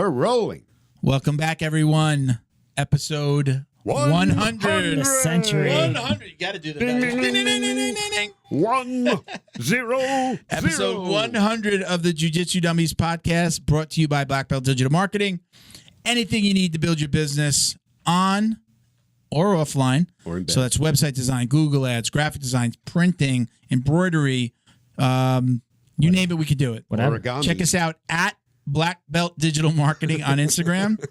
We're rolling. Welcome back, everyone. Episode 100. The century. 100. You got to do the ding, ding, ding, ding, ding, ding. 100. Episode 100 of the Jiu-Jitsu Dummies podcast, brought to you by Black Belt Digital Marketing. Anything you need to build your business on or offline. Or in bed. So that's website design, Google Ads, graphic design, printing, embroidery. You name it, we could do it. Whatever. Origami. Check us out at Black Belt Digital Marketing on Instagram,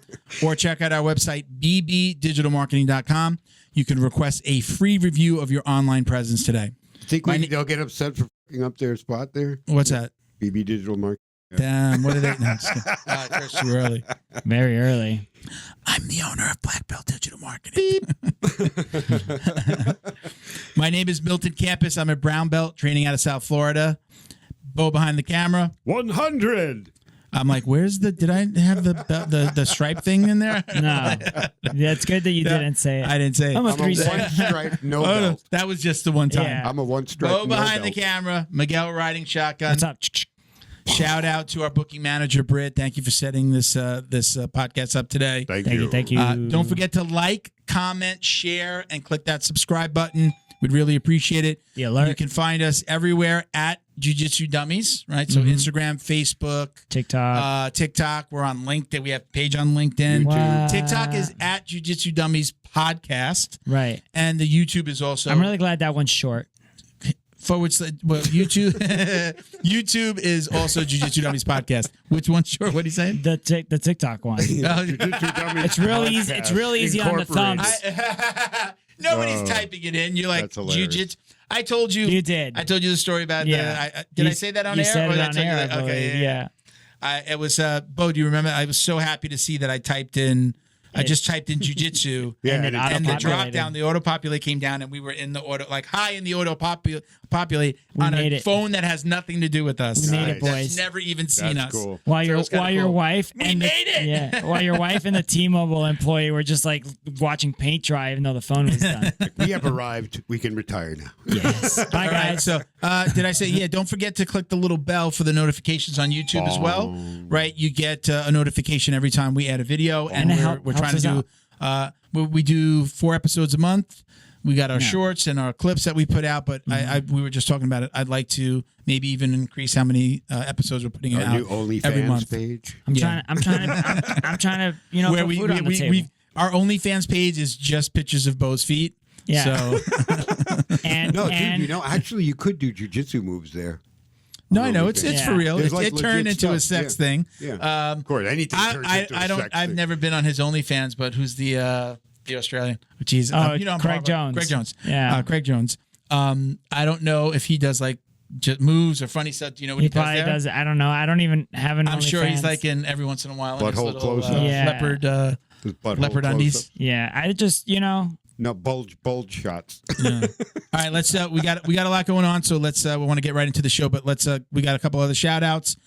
or check out our website, bbdigitalmarketing.com. You can request a free review of your online presence today. Think they'll get upset for fucking up their spot there? What's that? BB Digital Marketing. Damn, what are they? No, it's too early. Very early. I'm the owner of Black Belt Digital Marketing. My name is Milton Campus. I'm a brown belt training out of South Florida. Bo behind the camera. 100. I'm like, where's the? Did I have the stripe thing in there? No. Yeah, it's good that you didn't say it. I didn't say it. I'm a I'm a three one stripe, no Oh, no, belt. that was just the one time. Yeah. I'm a one stripe, Bo no behind belt. the camera. Miguel riding shotgun. What's up? Shout out to our booking manager, Britt. Thank you for setting this podcast up today. Thank you. Thank you. Don't forget to like, comment, share, and click that subscribe button. We'd really appreciate it. The alert. You can find us everywhere at Jiu-Jitsu Dummies, right? So Instagram, Facebook, TikTok. We're on LinkedIn. We have a page on LinkedIn. Wow. TikTok is at Jiu-Jitsu Dummies Podcast. Right. And the YouTube is also I'm really glad that one's short. YouTube. YouTube is also Jiu-Jitsu Dummies Podcast. Which one's short? What are you saying? The TikTok one. Jiu-Jitsu Dummies It's real easy. Podcast It's real easy on the Incorporated. thumbs. Nobody's typing it in. You're like, That's hilarious. Jiu-Jitsu. I told you. You did. I told you the story about Yeah. did I say that on you air? said Or it did I on tell you air, that? I believe. Okay, Yeah. It was Bo, do you remember? I was so happy to see that I typed in. I just typed in jiu-jitsu. Yeah, And then And the drop auto-populated. down, the auto-populate came down, and we were in the auto, like high in the auto-populate on made a it. phone that has nothing to do with us. We made it, Nice. boys. That's never even seen That's us. cool. While So your it's kinda your cool. wife We and made it! while your wife and the T-Mobile employee were just like watching paint dry, even though the phone was done. We have arrived. We can retire now. Yes. Bye, All right, guys. so did I say, yeah, don't forget to click the little bell for the notifications on YouTube as well, right? You get a notification every time we add a video, and And it we're helps trying to us do, we do 4 episodes a month. We got our shorts and our clips that we put out, but we were just talking about it. I'd like to maybe even increase how many episodes we're putting Our out new every OnlyFans month. page. I'm trying to, Where put food on the table. our OnlyFans page is just pictures of Bo's feet. Yeah. So And, No, and dude, actually, you could do jujitsu moves there. no, I know it's OnlyFans. for real. There's, It, like, it turned legit into a stuff. sex thing. Yeah. Of course, anything turns into a sex I've thing. never been on his OnlyFans, but who's the Australian? Jeez, Oh, I'm Craig Jones. Craig Jones. Yeah. Craig Jones. I don't know if he does like just moves or funny stuff. Do you know what he he, does probably there? does. I don't know. I don't even have an I'm sure he's OnlyFans. like in every once in a while. in his Butthole little, close-up. Yeah. leopard His butthole leopard close-up. undies. Yeah, I just, No, bulge shots. Yeah. All right, let's we got a lot going on, so let's we want to get right into the show, but let's we got a couple other shout outs.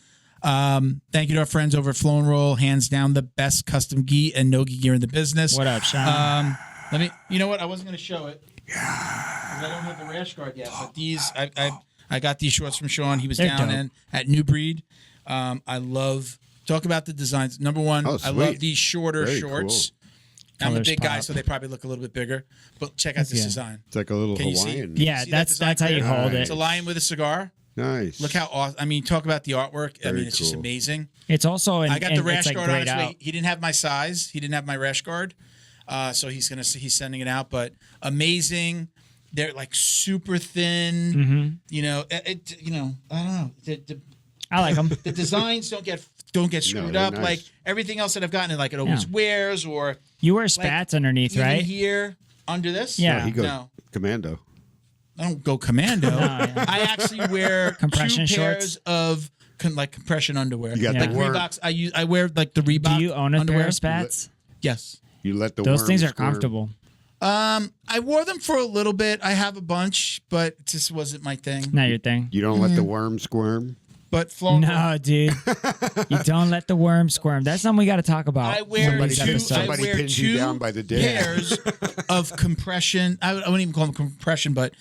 Thank you to our friends over at Flow and Roll, hands down the best custom gi and no gi gear in the business. what up, Sean? Let me, you know what, I wasn't going to show it. I don't have the rash guard yet, but these I got these shorts from Sean. He was They're down dope. in at New Breed. I love, talk about the designs. Number one, Oh, I sweet. love these shorter Very shorts. I'm a Colors big guy, pop. so they probably look a little bit bigger. But check out this Yeah. design. It's like a little Can you see? Hawaiian. yeah, see that that's how you design hold there? it. It's a lion with a cigar. Nice. Look how awesome. I mean, talk about the artwork. I Very mean, it's just cool. amazing. It's also I got the rash like guard on grayed his out. way. He didn't have my size. He didn't have my rash guard. So he's sending it out. But amazing. They're like super thin. Mm-hmm. You know, I don't know. I like them. The designs don't get screwed they're up. nice. Like everything else that I've gotten, like it always Yeah. wears or You wear spats underneath, even right? here under this. Yeah. Oh, he goes No. commando. I don't go commando. yeah. I actually wear Compression 2 pairs shorts? of like compression underwear. You got Yeah. like the worm. Reeboks. I wear like the Reebok. Do you own a underwear. pair of spats? Yes. You let the Those worm things are squirm. comfortable. I wore them for a little bit. I have a bunch, but it just wasn't my thing. Not your thing. You don't let the worm squirm. But flown. No, dude. You don't let the worm squirm. That's something we got to talk about. I wear Somebody's two. got to I say. somebody wear pins you 2 down by the dick. pairs of compression. I wouldn't even call them compression, but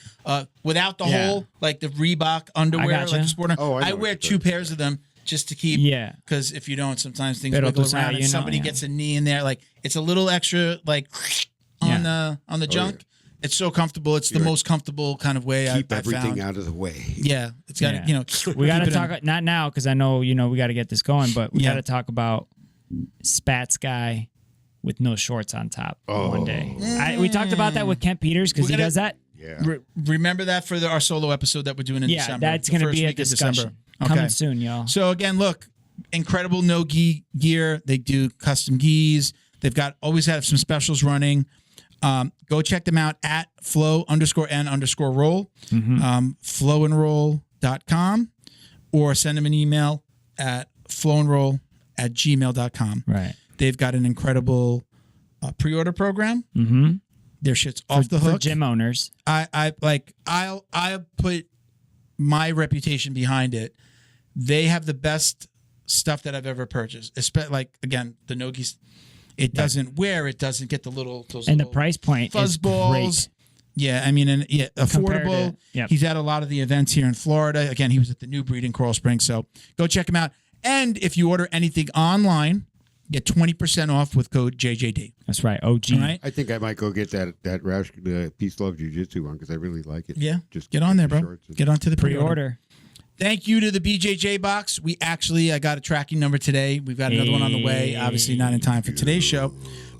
without the Yeah. hole, like the Reebok underwear, gotcha. like the sport. Oh, I know I what wear you're 2 talking pairs of them just to keep. Yeah. Because if you don't, sometimes things Pero wiggle tú around sabes, and somebody yeah. gets a knee in there. Like it's a little extra, like on the junk. yeah. It's so comfortable. It's the most comfortable kind of way Keep I everything found. out of the way. Yeah, it's got Yeah. We got to keep it talk, not now, because I know, we got to get this going, but we got to talk about Spats guy with no shorts on top one day. We talked about that with Kent Peters because he does that. Yeah. Remember that for our solo episode that we're doing in Yeah, December. that's the going to first be a week of discussion. December. Coming soon, y'all. So again, look, incredible no gi gear. They do custom gis. They've always have some specials running. Go check them out at flow_n_roll, flowandroll.com, or send them an email at flowandroll@gmail.com. Right. They've got an incredible pre-order program. Mm-hmm. Their shit's off the hook. For gym owners. I'll put my reputation behind it. They have the best stuff that I've ever purchased. Like again, the Nogis. It doesn't wear. It doesn't get the little And the price point fuzz is balls. great. Yeah, I mean, and affordable. Yep. He's at a lot of the events here in Florida. Again, he was at the New Breed in Coral Springs. So go check him out. And if you order anything online, get 20% off with code JJD. That's right. OG. All right. I think I might go get that Roush, the Peace Love Jiu-Jitsu one because I really like it. Yeah. Just get on there, bro. shorts and- Get onto the pre-order. Pre-order. Thank you to the BJJ box. I got a tracking number today. We've got another one on the way. Obviously not in time for today's show.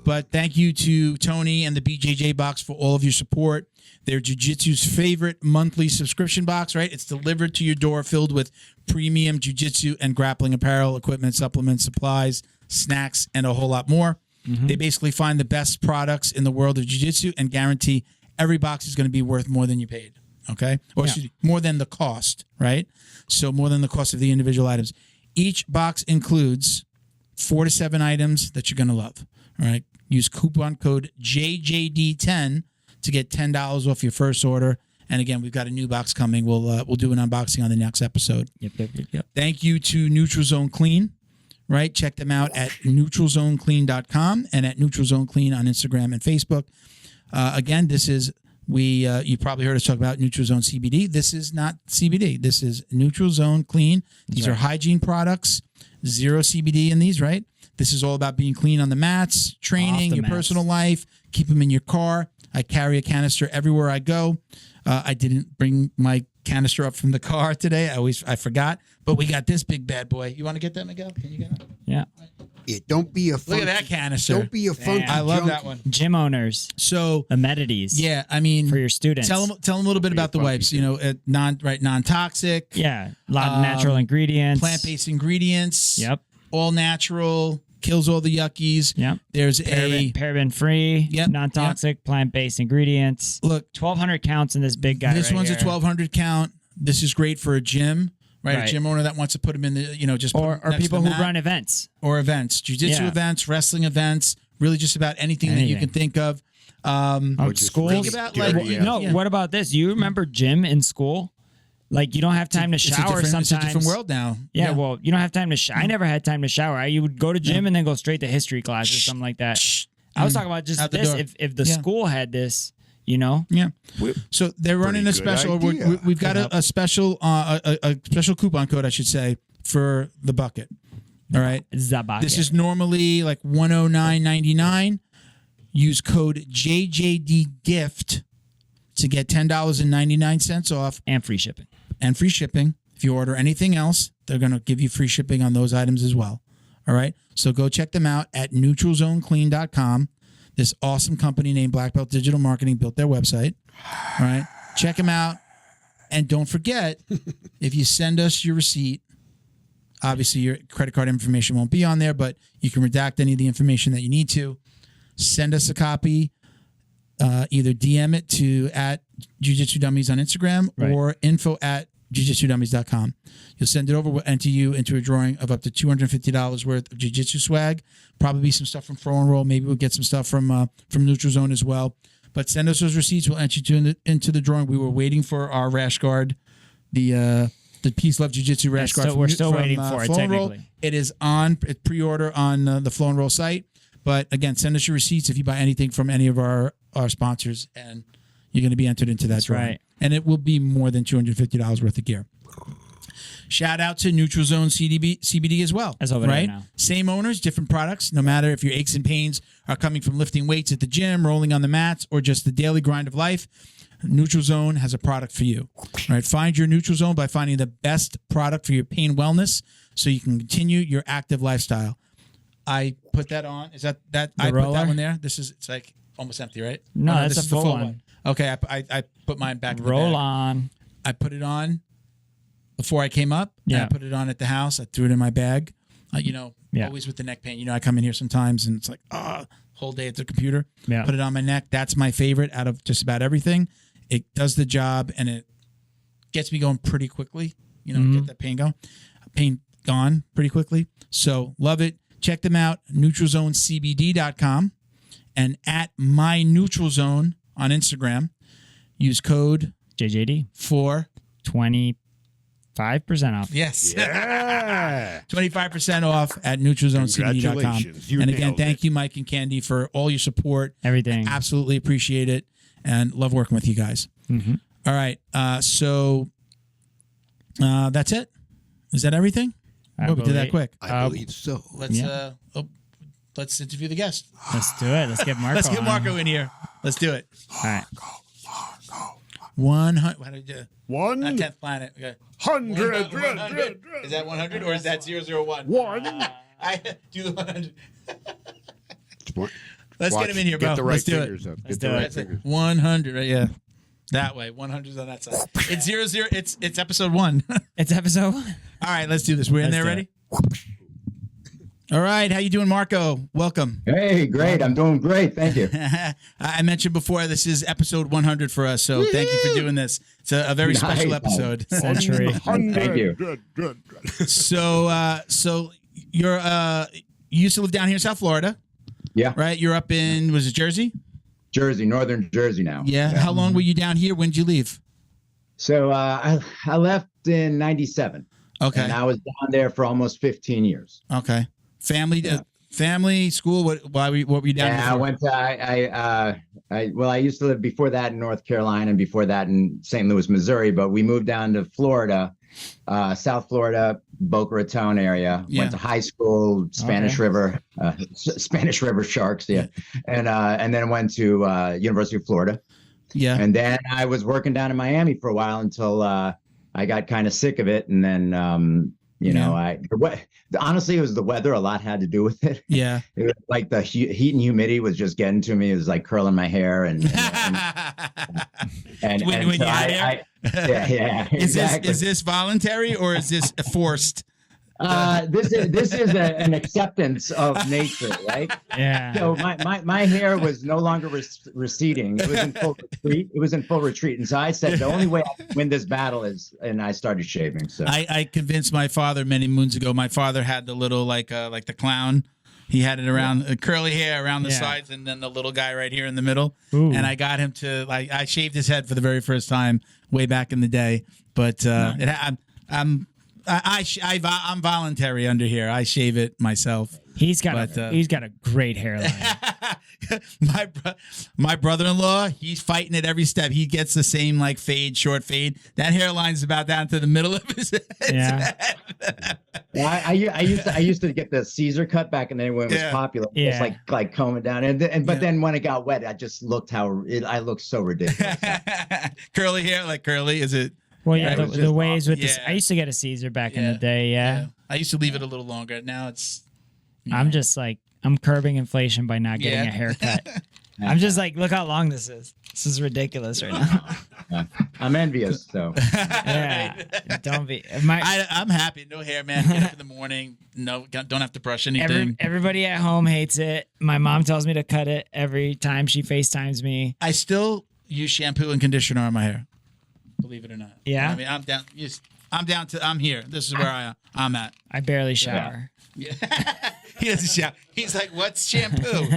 But thank you to Tony and the BJJ box for all of your support. They're Jiu-Jitsu's favorite monthly subscription box, right? It's delivered to your door filled with premium Jiu-Jitsu and grappling apparel, equipment, supplements, supplies, snacks, and a whole lot more. Mm-hmm. They basically find the best products in the world of Jiu-Jitsu and guarantee every box is going to be worth more than you paid. Okay? Or excuse me, more than the cost, right? So more than the cost of the individual items. Each box includes 4 to 7 items that you're going to love. All right? Use coupon code JJD10 to get $10 off your first order. And again, we've got a new box coming. We'll do an unboxing on the next episode. Yep. Thank you to Neutral Zone Clean. Right? Check them out at neutralzoneclean.com and at Neutral Zone Clean on Instagram and Facebook. Again, this is you probably heard us talk about Neutral Zone CBD. This is not CBD. This is Neutral Zone Clean. These are hygiene products. 0 CBD in these, right? This is all about being clean on the mats, training, your personal life, keep them in your car. I carry a canister everywhere I go. I didn't bring my canister up from the car today. I forgot. But we got this big bad boy. You want to get that, Miguel? Can you get it? Yeah. Don't be a funky, Look at that canister. Don't be a funky I love junkie. that one. Gym owners. So Amenities. yeah, I mean, For your students. tell them a little bit about the wipes. You know, non-toxic. Yeah. A lot of natural ingredients. Plant-based ingredients. Yep. All natural. Kills all the yuckies. Yep. There's Paraben free. Yep. Non-toxic. Plant-based ingredients. Look, 1,200 counts in this big guy. this right one's here. a 1,200 count. This is great for a gym, right? Right. A gym owner that wants to put them in the, just put Or 'em next people to the who mat. run events. Or events, jiu-jitsu Yeah. events, wrestling events, really just about anything that you can think of. just Schools. think about, dirty like, ass. No, Yeah. what about this? You remember gym in school? Like you don't have time to shower sometimes. It's a different world now. Yeah, well, you don't have time to shower. I never had time to shower. You would go to gym and then go straight to history class or something like that. I was talking about just Out the this. door. If the Yeah. school had this, Yeah. So they're running a good special. idea. We've got a special a special coupon code, I should say, for the bucket. All right. Zabak. This is normally like $109.99. Use code JJD gift to get $10.99 off and free shipping. and free shipping. If you order anything else, they're going to give you free shipping on those items as well. All right. So go check them out at neutralzoneclean.com. This awesome company named Black Belt Digital Marketing built their website. All right. Check them out. And don't forget, if you send us your receipt, obviously your credit card information won't be on there, but you can redact any of the information that you need to. Send us a copy. Either DM it to at Jiu-Jitsu Dummies on Instagram or info@jiu-jitsudummies.com. You'll send it over. We'll enter you into a drawing of up to $250 worth of Jiu-Jitsu swag. Probably some stuff from Throw and Roll. Maybe we'll get some stuff from Neutral Zone as well. But send us those receipts. We'll enter you into the drawing. We were waiting for our rash guard, the Peace Love Jiu-Jitsu rash guard. We're still waiting for it, Flow and Roll. technically. It is on pre-order on the Flow and Roll site. But again, send us your receipts if you buy anything from any of our sponsors, and you're going to be entered into that drawing. right. And it will be more than $250 worth of gear. Shout out to Neutral Zone CBD as well. That's over there right? now. Same owners, different products. No matter if your aches and pains are coming from lifting weights at the gym, rolling on the mats, or just the daily grind of life, Neutral Zone has a product for you. Right? Find your Neutral Zone by finding the best product for your pain wellness so you can continue your active lifestyle. I put that on. Is that I roller? put that one there? It's like almost empty, right? No, Oh, that's this a is the full one. Okay, I put mine back in the Roll bag. on. I put it on before I came up. And Yeah. I put it on at the house. I threw it in my bag. Yeah. Always with the neck pain. I come in here sometimes and it's like, whole day at the computer. Yeah. Put it on my neck. That's my favorite out of just about everything. It does the job and it gets me going pretty quickly. Get that pain going. Pain gone pretty quickly. So love it. Check them out. NeutralZoneCBD.com and at MyNeutralZone on Instagram. Use code JJD. for 25% off. yes, Yeah. 25% off at NeutralZoneCBD.com. Congratulations. You And again, nailed thank it. you, Mike and Candy, for all your support. Everything. Absolutely appreciate it and love working with you guys. Mm-hmm. All right, so that's it. Is that everything? I Oh, we did that believe- quick. I believe so. Let's interview the guest. Let's do it. Let's get Marco. Let's get on. Marco in here. Let's do it. All right. 100. How did you? One Not 10th planet. Okay. hundred. 100. Is that 100 or is that 001? One. I do the 100. Smart. Let's Watch, get him in here, bro. Get the right Let's do it. fingers up. Let's Get the do right it. fingers. 100. Right, yeah. That way. 100's on that side. It's 00. It's episode 1. It's episode 1. All right, let's do this. We're in Let's there do ready? All right. How you doing, Marco? Welcome. Hey, great. I'm doing great. Thank you. I mentioned before, this is episode 100 for us, so thank you for doing this. It's a very special Nice. episode. Century. Thank you. Good. So you're you used to live down here in South Florida, Yeah. right? You're up in, was it Jersey? Jersey, Northern Jersey now. Yeah. How long were you down here? When did you leave? So I left in 97. Okay. And I was down there for almost 15 years. Okay. Family, Yeah. family, school. What were you down Yeah, here I for? went to, I used to live before that in North Carolina and before that in St. Louis, Missouri, but we moved down to Florida, South Florida, Boca Raton area. Yeah. Went to high school, Spanish River, Spanish River Sharks. Yeah. And then went to University of Florida. Yeah. And then I was working down in Miami for a while until I got kind of sick of it. And then, honestly, it was the weather. A lot had to do with it. Yeah. It was like the heat and humidity was just getting to me. It was like curling my hair and When so you had hair? yeah, Is exactly. this voluntary or is this forced? This is an acceptance of nature, right? Yeah. So my hair was no longer receding. It was in full retreat. It was in full retreat, and so I said the only way I can win this battle is, and I started shaving. So I convinced my father many moons ago. My father had the little like the clown. He had it around curly hair around the Yeah. sides, and then the little guy right here in the middle. Ooh. And I got him to I shaved his head for the very first time way back in the day. But I'm voluntary under here. I shave it myself. He's got But, he's got a great hairline. My brother-in-law, he's fighting at every step. He gets the same like short fade. That hairline's about down to the middle of his head. Yeah. yeah, I used to get the Caesar cut back in the day when it was Yeah. popular. Yeah. Just like combing down, but then when it got wet, I just looked I looked so ridiculous. Curly hair, like curly. Is it? Well, yeah, It was the just ways with this. Yeah. I used to get a Caesar back in the day. Yeah. I used to leave it a little longer. Now it's. I'm just like, I'm curbing inflation by not getting a haircut. I'm just like, look how long this is. This is ridiculous right now. I'm envious. So Yeah. Don't be. I'm happy. No hair, man. Get up in the morning. No, don't have to brush anything. Everybody at home hates it. My mom tells me to cut it every time she FaceTimes me. I still use shampoo and conditioner on my hair. Believe it or not. Yeah? I mean, I'm here. This is where I'm at. I barely shower. He doesn't shout. He's like, what's shampoo?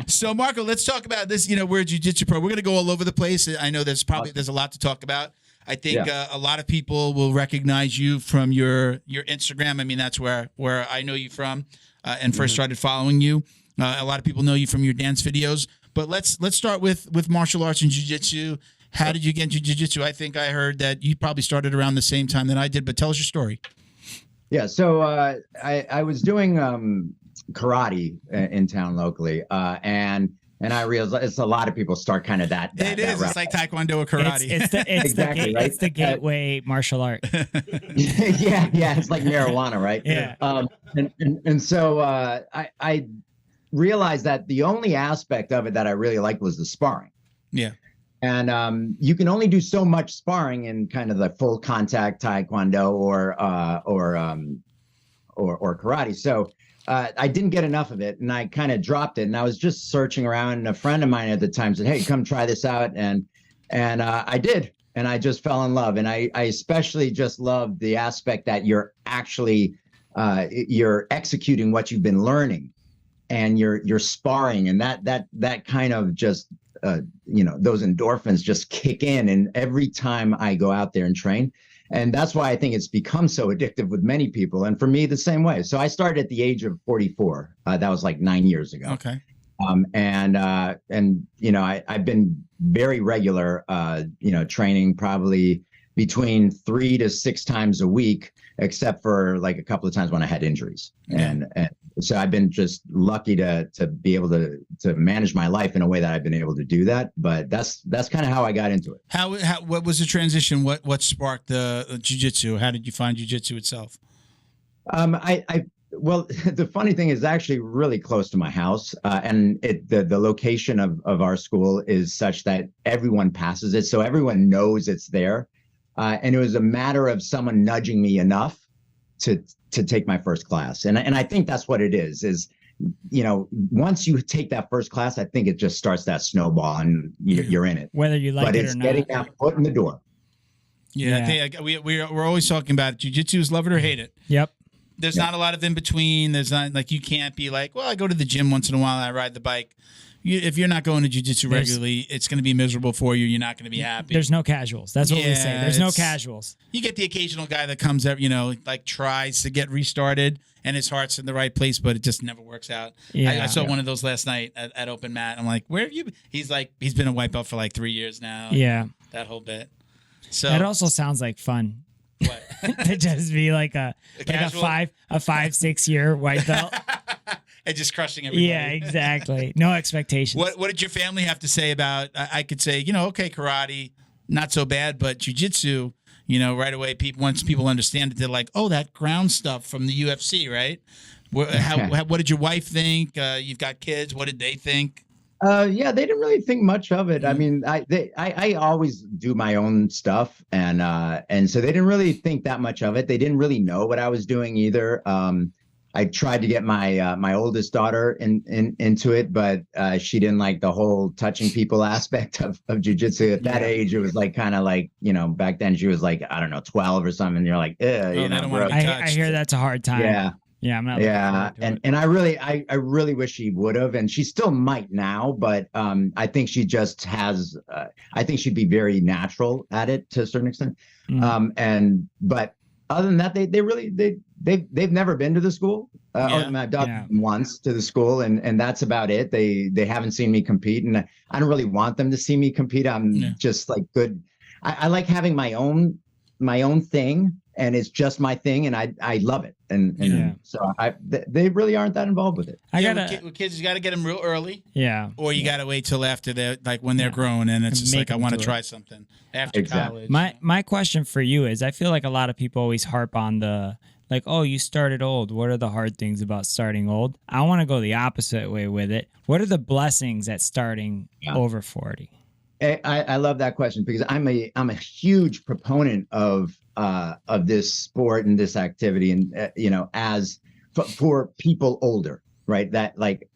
So, Marco, let's talk about this. We're a jiu-jitsu pro. We're going to go all over the place. I know there's a lot to talk about. I think a lot of people will recognize you from your Instagram. I mean, that's where I know you from and first started following you. A lot of people know you from your dance videos. But let's start with martial arts and jiu-jitsu. How did you get into jiu-jitsu? I think I heard that you probably started around the same time that I did, but tell us your story. Yeah, so I was doing karate in town locally, and I realized it's a lot of people start kind of that. It is. route. It's like Taekwondo or karate. Exactly, right? It's the gateway martial art. yeah, it's like marijuana, right? Yeah. And so I realized that the only aspect of it that I really liked was the sparring. Yeah. And you can only do so much sparring in kind of the full contact Taekwondo or karate. So I didn't get enough of it, and I kind of dropped it. And I was just searching around, and a friend of mine at the time said, "Hey, come try this out." And I did, and I just fell in love. And I especially just loved the aspect that you're actually you're executing what you've been learning, and you're sparring, and that kind of just those endorphins just kick in. And every time I go out there and train, and that's why I think it's become so addictive with many people. And for me, the same way. So I started at the age of 44. That was like 9 years ago. Okay. And I've been very regular, training probably between 3 to 6 times a week, except for like a couple of times when I had injuries. And so I've been just lucky to be able to manage my life in a way that I've been able to do that. But that's kind of how I got into it. What was the transition? What sparked the jiu-jitsu? How did you find jiu-jitsu itself? Well, the funny thing is actually really close to my house, and the location of our school is such that everyone passes it, so everyone knows it's there. And it was a matter of someone nudging me enough to take my first class. And I think that's what it is, once you take that first class, I think it just starts that snowball and you're in it. Whether you like it or not. But it's getting that foot in the door. Yeah. I think we're always talking about it. Jiu-jitsu is love it or hate it. Yep. There's not a lot of in between. There's not like, you can't be like, well, I go to the gym once in a while, I ride the bike. If you're not going to jiu-jitsu regularly, it's going to be miserable for you. You're not going to be happy. There's no casuals. That's what we say. There's no casuals. You get the occasional guy that comes up, like tries to get restarted and his heart's in the right place, but it just never works out. I saw one of those last night at Open Mat. I'm like, where have you been? He's like, he's been a white belt for like 3 years now. Yeah. That whole bit. So that also sounds like fun. What? To just be like a 5-6 year white belt. And just crushing everybody. Yeah, exactly. No expectations. What did your family have to say about? I could say, okay, karate, not so bad, but jiu-jitsu, right away. Once people understand it, they're like, oh, that ground stuff from the UFC, right? What did your wife think? You've got kids. What did they think? They didn't really think much of it. I mean, I always do my own stuff, and so they didn't really think that much of it. They didn't really know what I was doing either. I tried to get my oldest daughter into it, but she didn't like the whole touching people aspect of jiu-jitsu. At that age, it was like kind of like, back then she was like, I don't know, 12 or something. And you're like, I hear that's a hard time. Yeah. Yeah, I'm not. Yeah, and I really wish she would have, and she still might now, but I think she just has. I think she'd be very natural at it to a certain extent. But other than that, they've never been to the school. I've done once to the school, and that's about it. They haven't seen me compete, and I don't really want them to see me compete. I'm just like good. I like having my own thing. And it's just my thing, and I love it, and so they really aren't that involved with it. With kids, you got to get them real early, or you got to wait till after they're like when they're grown, and it's just like I want to try something after college. My question for you is, I feel like a lot of people always harp on the like, oh, you started old. What are the hard things about starting old? I want to go the opposite way with it. What are the blessings at starting over 40? I love that question because I'm a huge proponent of this sport and this activity, and as for people older, right? That like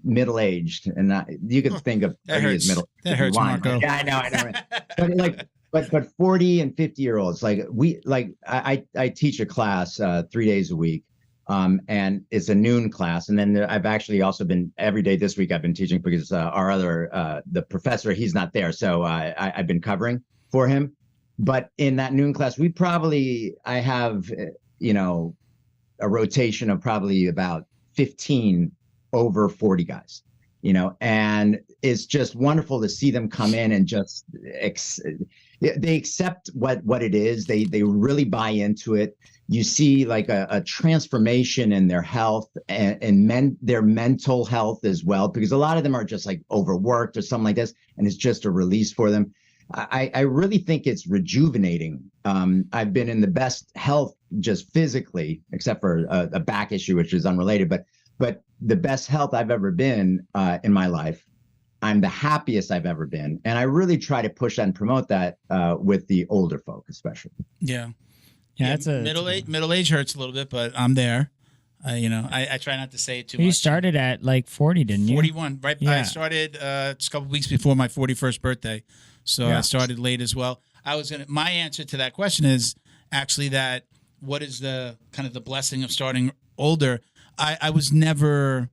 middle-aged, and you can think of 30 as middle. That hurts, Marco. Yeah, I know. Right? But 40 and 50-year-olds, I teach a class 3 days a week. And it's a noon class. And then I've actually also been every day this week I've been teaching because our other, the professor, he's not there. So I've been covering for him. But in that noon class, I have, a rotation of probably about 15 over 40 guys. and it's just wonderful to see them come in and just they accept what it is. They really buy into it. You see like a transformation in their health and their mental health as well, because a lot of them are just like overworked or something like this, and it's just a release for them. I really think it's rejuvenating. I've been in the best health just physically, except for a back issue, which is unrelated, but the best health I've ever been in my life. I'm the happiest I've ever been. And I really try to push and promote that with the older folk, especially. Yeah. Yeah, middle age hurts a little bit, but I'm there. I try not to say it too much. You started at like 40, didn't you? 41, right? Yeah. I started just a couple weeks before my 41st birthday. So I started late as well. My answer to that question is actually that what is the kind of the blessing of starting older? I was never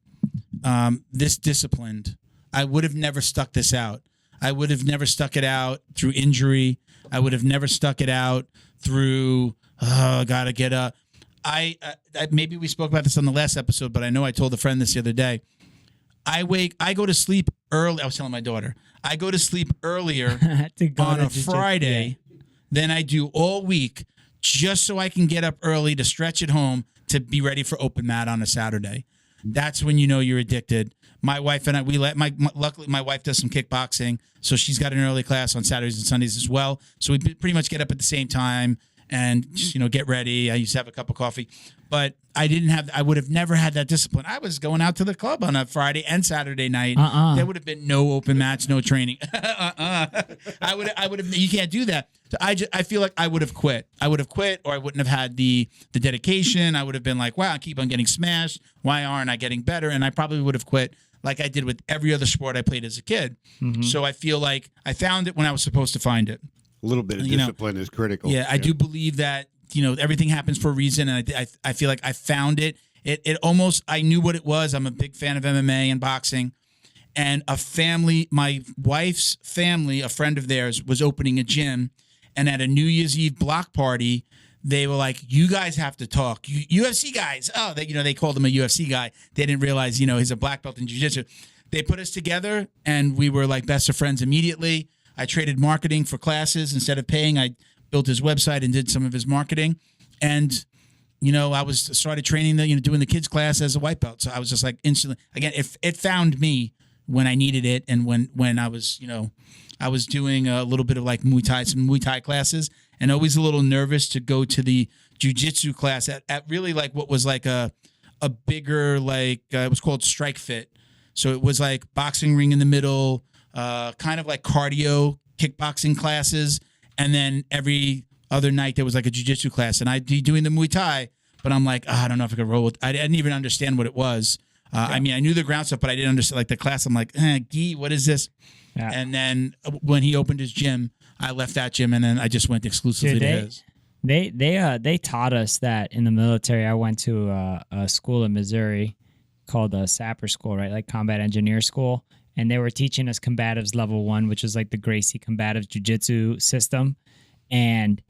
this disciplined. I would have never stuck this out. I would have never stuck it out through injury. I would have never stuck it out through, gotta get up. Maybe we spoke about this on the last episode, but I know I told a friend this the other day. I go to sleep early. I was telling my daughter, I go to sleep earlier on a Friday than I do all week, just so I can get up early to stretch at home to be ready for open mat on a Saturday. That's when you know you're addicted. My wife and I, luckily my wife does some kickboxing, so she's got an early class on Saturdays and Sundays as well. So we pretty much get up at the same time and just, get ready. I used to have a cup of coffee, but I would have never had that discipline. I was going out to the club on a Friday and Saturday night. There would have been no open mats, no training. I would have, you can't do that. So I feel like I would have quit. I would have quit, or I wouldn't have had the dedication. I would have been like, wow, I keep on getting smashed. Why aren't I getting better? And I probably would have quit like I did with every other sport I played as a kid. Mm-hmm. So I feel like I found it when I was supposed to find it. A little bit of discipline is critical. Yeah, I do believe that, everything happens for a reason. And I feel like I found it. It almost, I knew what it was. I'm a big fan of MMA and boxing. And my wife's family, a friend of theirs, was opening a gym. And at a New Year's Eve block party, they were like, you guys have to talk. UFC guys. Oh, they called him a UFC guy. They didn't realize, he's a black belt in jiu-jitsu. They put us together and we were like best of friends immediately. I traded marketing for classes. Instead of paying, I built his website and did some of his marketing. And, I started training doing the kids class as a white belt. So I was just like instantly, again, it found me when I needed it. And when I was, I was doing a little bit of like some Muay Thai classes, and always a little nervous to go to the jiu-jitsu class at really like what was like a bigger, like it was called Strike Fit. So it was like boxing ring in the middle, kind of like cardio kickboxing classes. And then every other night there was like a jiu-jitsu class, and I'd be doing the Muay Thai, but I'm like, I don't know if I could roll with. I didn't even understand what it was. I mean, I knew the ground stuff, but I didn't understand like the class. I'm like, Guy, what is this? Yeah. And then when he opened his gym, I left that gym, and then I just went exclusively to his. They taught us that in the military. I went to a school in Missouri called a Sapper School, right? Like Combat Engineer School. And they were teaching us Combatives Level 1, which is like the Gracie Combatives Jiu-Jitsu system. And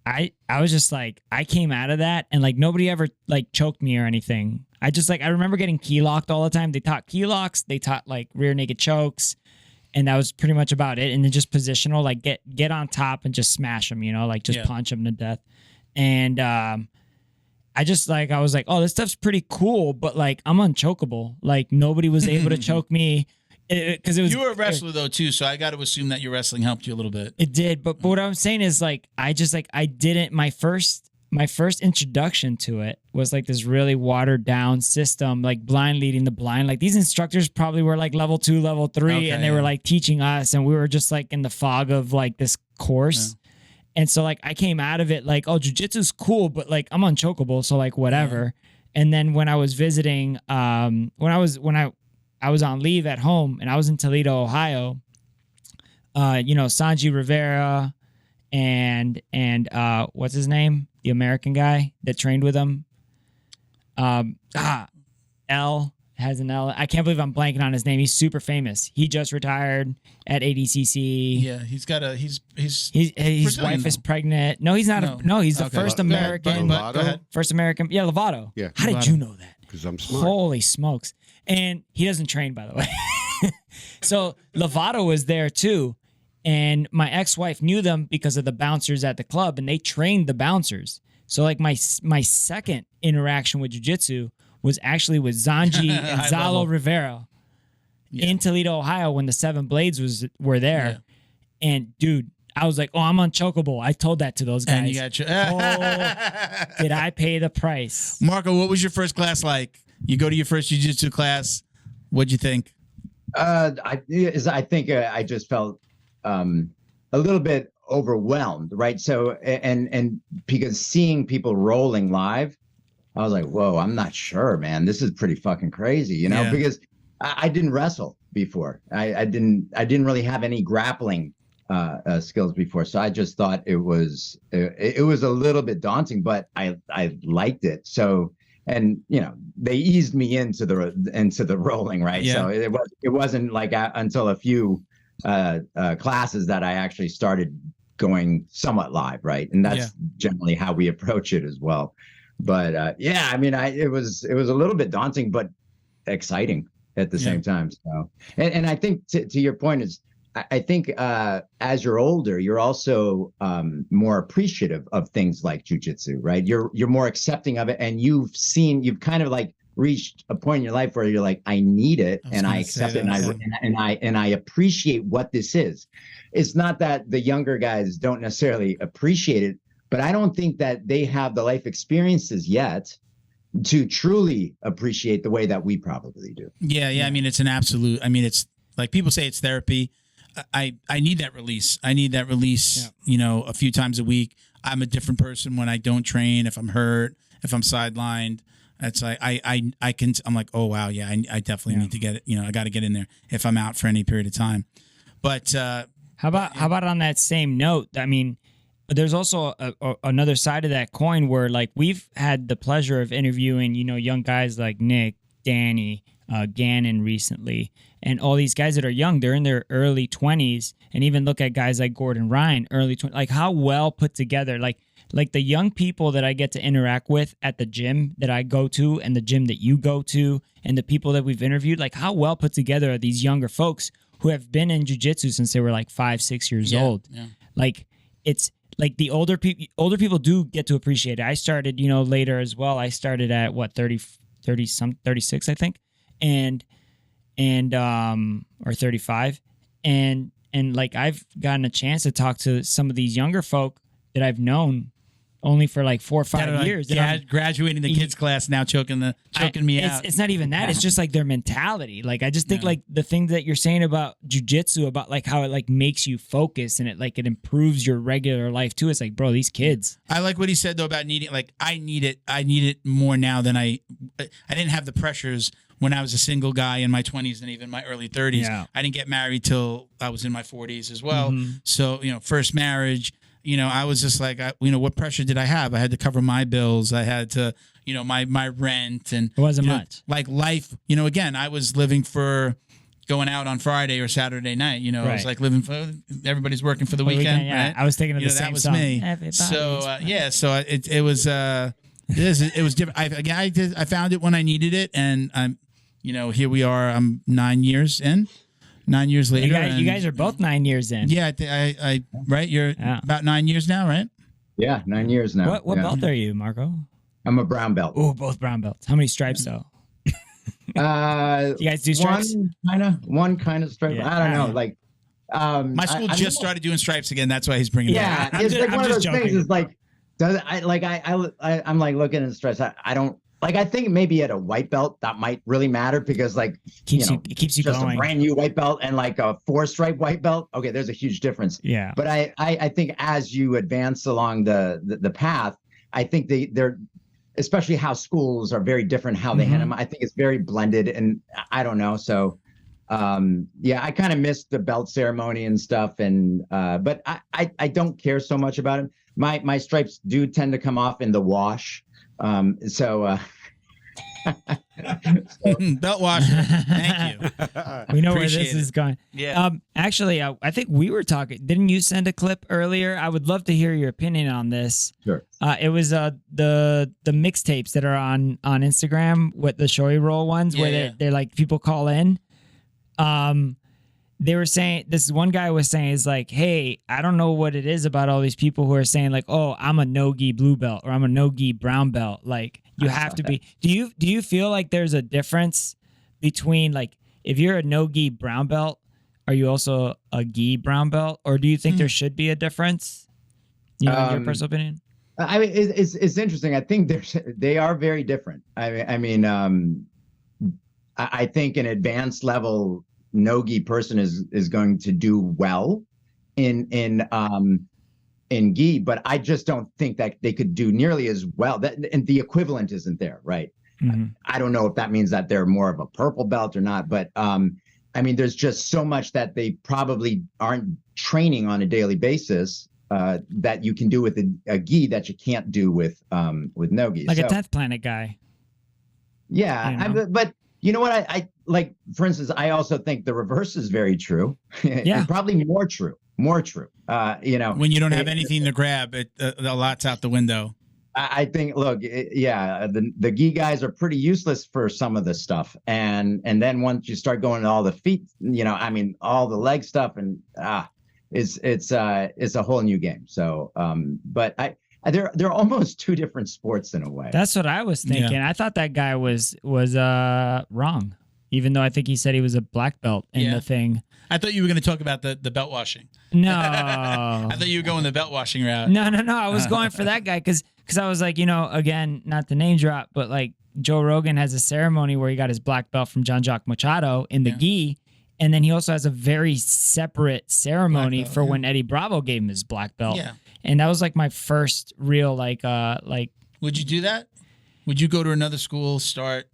I was just like, I came out of that and like nobody ever like choked me or anything. I remember getting key locked all the time. They taught key locks. They taught like rear naked chokes. And that was pretty much about it. And then just positional, like get on top and just smash them, like just punch them to death. And I was like, oh, this stuff's pretty cool, but like I'm unchokeable. Like nobody was able to choke me. Because it was, you were a wrestler though too, so I got to assume that your wrestling helped you a little bit. It did, but what I'm saying is like I didn't. My first introduction to it was like this really watered down system, like blind leading the blind. Like these instructors probably were like level 2, level 3, and they were like teaching us, and we were just like in the fog of like this course. Yeah. And so like I came out of it like, oh, jiu-jitsu's cool, but like I'm unchokeable, so like whatever. Yeah. And then when I was visiting, when I was on leave at home and I was in Toledo, Ohio, Sanji Rivera and what's his name? The American guy that trained with him. L has an L. I can't believe I'm blanking on his name. He's super famous. He just retired at ADCC. Yeah, he's got a his wife is pregnant. No, he's not. No, he's the first American. Go ahead. First American. Yeah, Lovato. Yeah. How did you know that? Because I'm smart. Holy smokes. And he doesn't train, by the way. So Lovato was there too. And my ex-wife knew them because of the bouncers at the club, and they trained the bouncers. So like my second interaction with jiu-jitsu was actually with Zanji and Zalo Rivera in Toledo, Ohio, when the Seven Blades were there. Yeah. And dude, I was like, oh, I'm unchokeable. I told that to those guys. And you got did I pay the price? Marco, what was your first class like? You go to your first jiu-jitsu class. What'd you think? I think I just felt a little bit overwhelmed, right? So, and because seeing people rolling live, I was like, whoa, I'm not sure, man. This is pretty fucking crazy, you know, because I didn't wrestle before. I didn't really have any grappling skills before. So I just thought it was a little bit daunting, but I liked it. So, and you know, they eased me into the rolling, right? So it wasn't like until a few classes that I actually started going somewhat live, right? And that's generally how we approach it as well. But I mean, it was a little bit daunting, but exciting at the same time. So, and I think to your point is, I think as you're older, you're also more appreciative of things like jujitsu, right? You're more accepting of it, and you've kind of like reached a point in your life where you're like, I need it, and I accept it, and I appreciate what this is. It's not that the younger guys don't necessarily appreciate it, but I don't think that they have the life experiences yet to truly appreciate the way that we probably do. Yeah. I mean, it's an absolute. I mean, it's like people say it's therapy. I need that release. You know, a few times a week. I'm a different person when I don't train. If I'm hurt, if I'm sidelined, it's like I'm like, oh wow, yeah, I definitely need to get it. You know, I got to get in there if I'm out for any period of time. But how about on that same note? I mean, there's also another side of that coin where like we've had the pleasure of interviewing, you know, young guys like Nick, Danny, Gannon recently, and all these guys that are young, they're in their early 20s, and even look at guys like Gordon Ryan, early 20s, like how well put together, like the young people that I get to interact with at the gym that I go to and the gym that you go to and the people that we've interviewed, like how well put together are these younger folks who have been in jiu-jitsu since they were like 5-6 years old. Yeah. Like it's like the older people do get to appreciate it. I started, you know, later as well. I started at what, 36, I think. And or 35. And like I've gotten a chance to talk to some of these younger folk that I've known only for like 4 or 5 years. Graduating the kids class now, choking me out. It's not even that. It's just like their mentality. Like I just think like the thing that you're saying about jiu-jitsu, about like how it like makes you focus and it improves your regular life too. It's like, bro, these kids. I like what he said though about needing, like I need it more now than I didn't have the pressures when I was a single guy in my 20s and even my early 30s. Yeah. I didn't get married till I was in my 40s as well. Mm-hmm. So, you know, first marriage, you know, I was just like, you know, what pressure did I have? I had to cover my bills. I had to, you know, my rent, and it wasn't much. Like life, you know, again, I was living for going out on Friday or Saturday night. You know, right. I was like living for, everybody's working for the weekend. Yeah. Right? I was thinking of the same that was song. Me. So so it was it was different. I found it when I needed it, and I'm, you know, here we are. I'm 9 years in. 9 years later. You guys are both 9 years in. Yeah, I right. You're about 9 years now, right? Yeah, 9 years now. What belt are you, Marco? I'm a brown belt. Oh, both brown belts. How many stripes though? You guys do stripes? One kind of stripe. Yeah. I don't know. Like, my school just started doing stripes again. That's why he's bringing it up. It's like one of those things. Is like, I'm like looking at the stripes. I don't. Like, I think maybe at a white belt that might really matter, because like it keeps you just going. A brand new white belt and like a 4-stripe white belt. Okay, there's a huge difference. Yeah. But I think as you advance along the path, I think they're especially how schools are very different how they handle them. I think it's very blended, and I don't know. So I kind of missed the belt ceremony and stuff, and but I don't care so much about it. My stripes do tend to come off in the wash. Belt washer. Thank you. We know where Appreciate this it. is going. Yeah. Actually, I think we were talking. Didn't you send a clip earlier? I would love to hear your opinion on this. Sure. It was the mixtapes that are on Instagram with the showy roll ones, where they're like people call in. They were saying, this one guy was saying, is like, hey, I don't know what it is about all these people who are saying like, oh, I'm a no-gi blue belt or I'm a no-gi brown belt. Like, you have to be. Do you feel like there's a difference between, like, if you're a no-gi brown belt, are you also a gi brown belt, or do you think there should be a difference? In your personal opinion? I mean, it's interesting. I think they are very different. I mean, I think an advanced level no-gi person is going to do well in gi, but I just don't think that they could do nearly as well. And the equivalent isn't there, right? Mm-hmm. I don't know if that means that they're more of a purple belt or not, but I mean, there's just so much that they probably aren't training on a daily basis that you can do with a gi that you can't do with no gi. Like a 10th Planet guy. Yeah, but you know what? I like, for instance, I also think the reverse is very true. Yeah, and probably more true. You know, when you don't have anything to grab, a lot's out the window. I think, look, the gi guys are pretty useless for some of this stuff, and then once you start going to all the feet, you know, I mean, all the leg stuff, and it's a whole new game. So, but they're almost two different sports in a way. That's what I was thinking. Yeah. I thought that guy was wrong, even though I think he said he was a black belt in the thing. I thought you were going to talk about the belt washing. No. I thought you were going the belt washing route. No. I was going for that guy because I was like, you know, again, not the name drop, but like Joe Rogan has a ceremony where he got his black belt from Jean-Jacques Machado in the gi. And then he also has a very separate ceremony belt, for when Eddie Bravo gave him his black belt. Yeah. And that was like my first real like. Would you do that? Would you go to another school, start?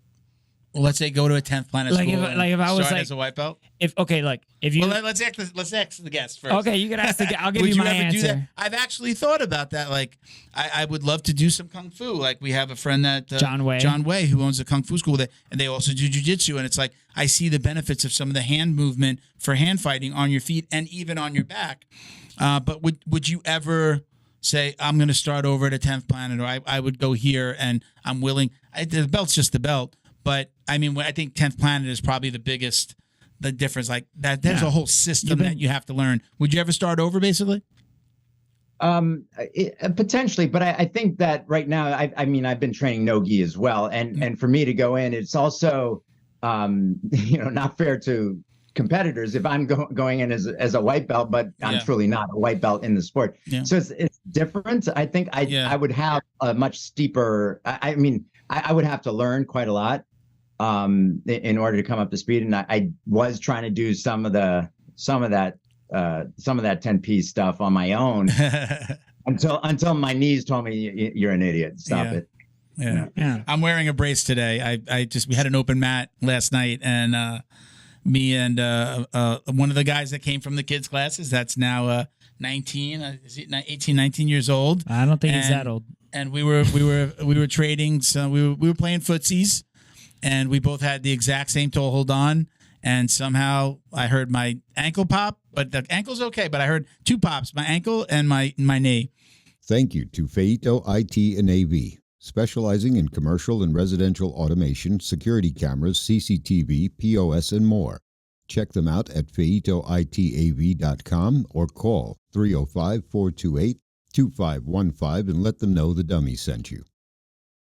Well, let's say go to a 10th Planet school. If I was start as a white belt. If you. Well, let's ask the guest first. Okay, you can ask the guest. I'll give you my answer. Do that? I've actually thought about that. Like, I would love to do some kung fu. Like, we have a friend that John Way, who owns a kung fu school, and they also do jiu-jitsu. And it's like, I see the benefits of some of the hand movement for hand fighting on your feet and even on your back. But would you ever say, I'm going to start over at a 10th Planet, or I would go here and I'm willing? The belt's just the belt. But I mean, I think 10th Planet is probably the difference. Like that, there's a whole system that you have to learn. Would you ever start over, basically? Potentially, but I think that right now, I mean, I've been training no-gi as well, and for me to go in, it's also, not fair to competitors if I'm going in as a white belt, but I'm truly not a white belt in the sport. Yeah. So it's different. I think I would have a much steeper. I mean, I would have to learn quite a lot in order to come up to speed, and I was trying to do some of that 10-piece stuff on my own until my knees told me you're an idiot. Stop it. Yeah. I'm wearing a brace today. We had an open mat last night, and me and one of the guys that came from the kids' classes that's now 19, 18, 19 years old. I don't think he's that old. And we were trading. So we were playing footsies, and we both had the exact same toe hold on. And somehow I heard my ankle pop, but the ankle's okay. But I heard two pops: my ankle and my knee. Thank you to Feito IT and AV, specializing in commercial and residential automation, security cameras, CCTV, POS, and more. Check them out at feitoitav.com or call 305-428-2515 and let them know the dummy sent you.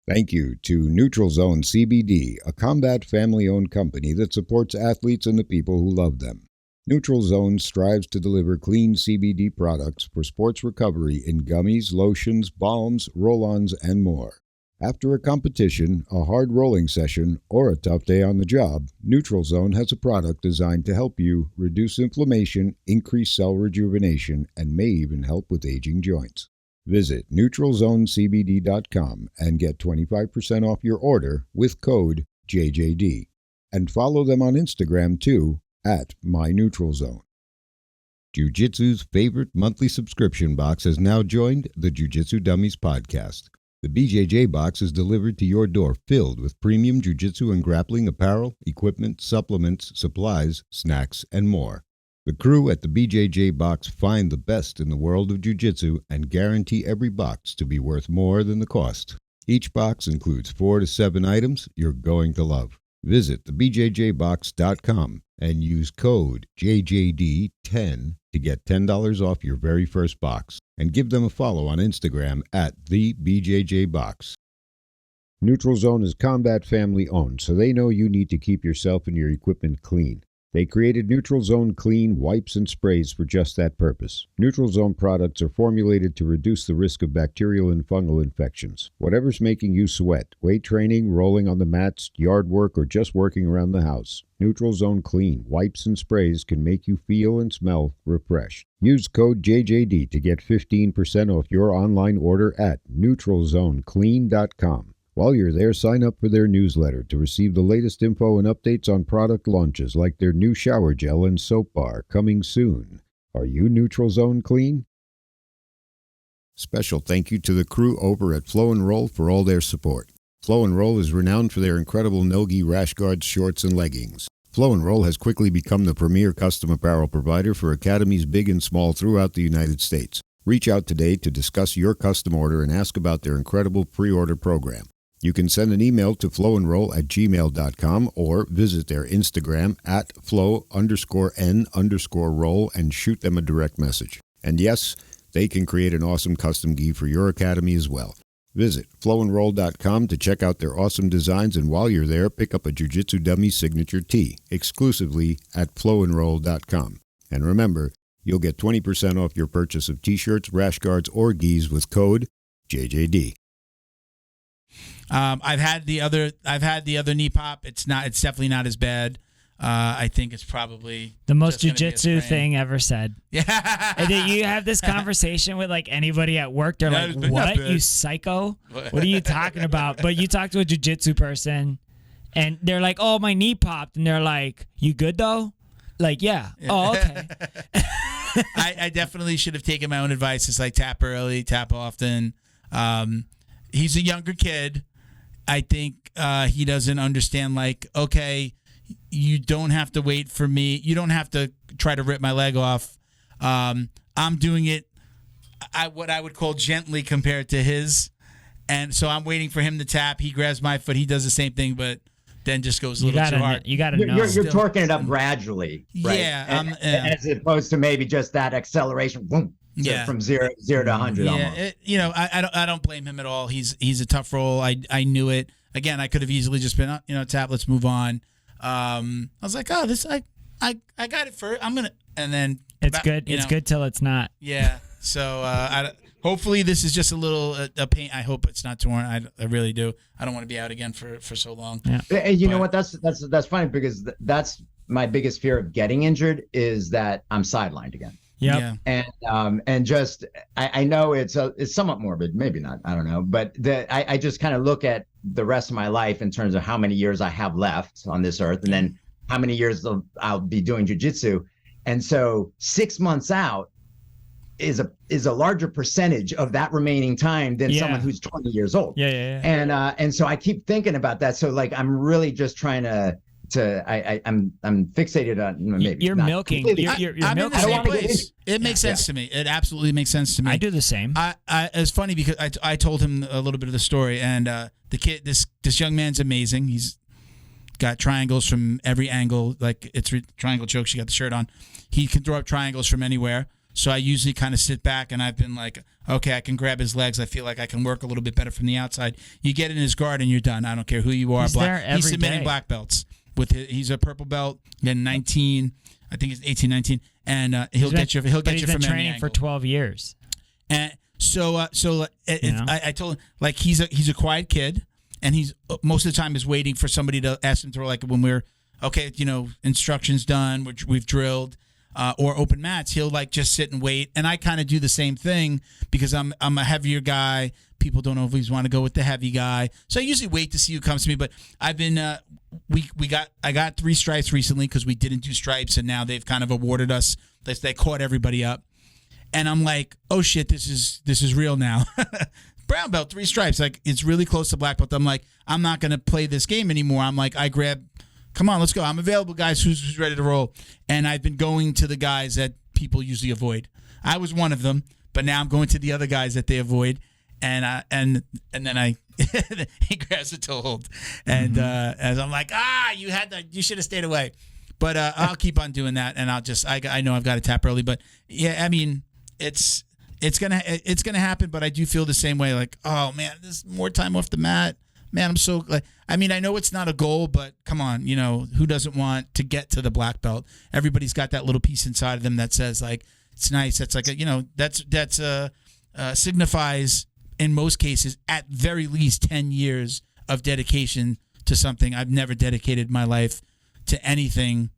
Thank you to Neutral Zone CBD, a combat family-owned company that supports athletes and the people who love them. Neutral Zone strives to deliver clean CBD products for sports recovery in gummies, lotions, balms, roll-ons, and more. After a competition, a hard rolling session, or a tough day on the job, Neutral Zone has a product designed to help you reduce inflammation, increase cell rejuvenation, and may even help with aging joints. Visit NeutralZoneCBD.com and get 25% off your order with code JJD. And follow them on Instagram too, at MyNeutralZone. Jiu-Jitsu's favorite monthly subscription box has now joined the Jiu-Jitsu Dummies podcast. The BJJ box is delivered to your door filled with premium jiu-jitsu and grappling apparel, equipment, supplements, supplies, snacks, and more. The crew at the BJJ box find the best in the world of jiu-jitsu and guarantee every box to be worth more than the cost. Each box includes 4 to 7 items you're going to love. Visit thebjjbox.com and use code JJD10 to get $10 off your very first box. And give them a follow on Instagram at TheBJJBox. Neutral Zone is combat family owned, so they know you need to keep yourself and your equipment clean. They created Neutral Zone Clean wipes and sprays for just that purpose. Neutral Zone products are formulated to reduce the risk of bacterial and fungal infections. Whatever's making you sweat, weight training, rolling on the mats, yard work, or just working around the house, Neutral Zone Clean wipes and sprays can make you feel and smell refreshed. Use code JJD to get 15% off your online order at neutralzoneclean.com. While you're there, sign up for their newsletter to receive the latest info and updates on product launches like their new shower gel and soap bar coming soon. Are you Neutral Zone Clean? Special thank you to the crew over at Flow and Roll for all their support. Flow and Roll is renowned for their incredible no-gi rash guards, shorts, and leggings. Flow and Roll has quickly become the premier custom apparel provider for academies big and small throughout the United States. Reach out today to discuss your custom order and ask about their incredible pre-order program. You can send an email to flowandroll@gmail.com or visit their Instagram at flow_n_roll and shoot them a direct message. And yes, they can create an awesome custom gi for your academy as well. Visit flowandroll.com to check out their awesome designs, and while you're there, pick up a Jiu-Jitsu Dummy signature tee exclusively at flowandroll.com. And remember, you'll get 20% off your purchase of t-shirts, rash guards, or gis with code JJD. I've had the other knee pop. It's definitely not as bad. I think it's probably the most jiu-jitsu thing ever said. Yeah. And then you have this conversation with like anybody at work. They're like, "What, you psycho? What are you talking about?" But you talk to a jiu-jitsu person, and they're like, "Oh, my knee popped," and they're like, "You good though?" Like, yeah. Oh, okay. I definitely should have taken my own advice. It's like tap early, tap often. He's a younger kid. I think he doesn't understand, like, okay, you don't have to wait for me. You don't have to try to rip my leg off. I'm doing it what I would call gently compared to his. And so I'm waiting for him to tap. He grabs my foot. He does the same thing, but then just goes a little too hard. You got to know. You're torquing it up gradually, right? Yeah. As opposed to maybe just that acceleration, boom. So from zero to 100 almost. I don't blame him at all. He's a tough roll. I knew it. Again, I could have easily just been, tap, let's move on. I was like, oh, this I got it for I'm gonna, and then it's good. It's good till it's not. Yeah. So hopefully this is just a little a pain. I hope it's not torn. I really do. I don't want to be out again for so long. Yeah. And you know what? That's funny because that's my biggest fear of getting injured is that I'm sidelined again. Yep. Yeah. And just I know it's somewhat morbid, maybe not, I don't know, but I just kind of look at the rest of my life in terms of how many years I have left on this earth, and then how many years I'll be doing jiu-jitsu, and so 6 months out is a larger percentage of that remaining time than someone who's 20 years old. Yeah. And so I keep thinking about that. So like I'm really just trying I'm fixated on maybe you're milking. You're I'm milking. in the same place. It makes sense to me. It absolutely makes sense to me. I do the same. It's funny because I told him a little bit of the story, and the kid, this young man's amazing. He's got triangles from every angle, like it's triangle chokes. You got the shirt on. He can throw up triangles from anywhere. So I usually kind of sit back, and I've been like, okay, I can grab his legs. I feel like I can work a little bit better from the outside. You get in his guard, and you're done. I don't care who you are. He's submitting black belts. He's a purple belt, then 19, I think it's 18, 19, and he'll get you from any angle. He's been training for 12 years. And so I told him, like, he's a quiet kid, and he's most of the time is waiting for somebody to ask him to, like, when we're okay, instructions done, we've drilled, or open mats, he'll like just sit and wait. And I kind of do the same thing because I'm a heavier guy. People don't always want to go with the heavy guy, so I usually wait to see who comes to me. But I've been I got 3 stripes recently because we didn't do stripes, and now they've kind of awarded us. They caught everybody up, and I'm like, oh shit, this is real now. brown belt, 3 stripes. Like, it's really close to black belt. I'm like, I'm not going to play this game anymore. I'm like, come on, let's go. I'm available, guys. Who's ready to roll? And I've been going to the guys that people usually avoid. I was one of them, but now I'm going to the other guys that they avoid. And then he grabs a toe hold, and as I'm like, you should have stayed away. But I'll keep on doing that, and I know I've got to tap early, but yeah, I mean, it's gonna happen. But I do feel the same way, like, oh man, there's more time off the mat. Man, I'm so like, I mean, I know it's not a goal, but come on, who doesn't want to get to the black belt? Everybody's got that little piece inside of them that says like, it's nice. That's like signifies, in most cases, at very least 10 years of dedication to something. I've never dedicated my life to anything,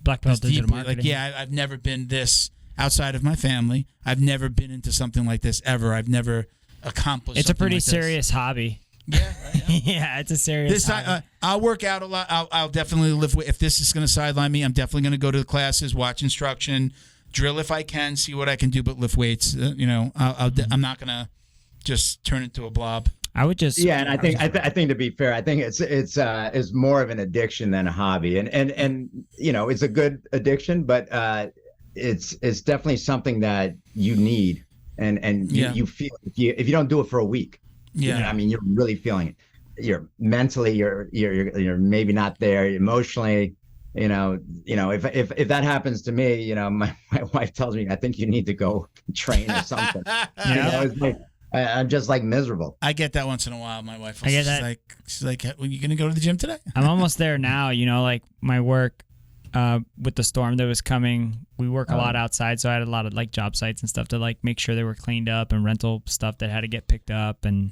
black belt digital marketing. Like, yeah, I've never been this outside of my family. I've never been into something like this ever. I've never accomplished. It's a pretty like serious hobby. Yeah, right, yeah, it's a serious hobby. Time, I'll work out a lot. I'll definitely live with. If this is going to sideline me, I'm definitely going to go to the classes, watch instruction, drill if I can, see what I can do, but lift weights. I'm not going to just turn into a blob. I would just and I think to be fair, I think it's more of an addiction than a hobby, and it's a good addiction, but it's definitely something that you need, and you feel if you don't do it for a week, I mean, you're really feeling it. You're mentally, you're maybe not there emotionally. If that happens to me, my wife tells me, I think you need to go train or something. It's like, I'm just like miserable. I get that once in a while. My wife, she's like, "Are you gonna go to the gym today?" I'm almost there now. Like my work with the storm that was coming, we work a lot outside, so I had a lot of like job sites and stuff to like make sure they were cleaned up, and rental stuff that had to get picked up, and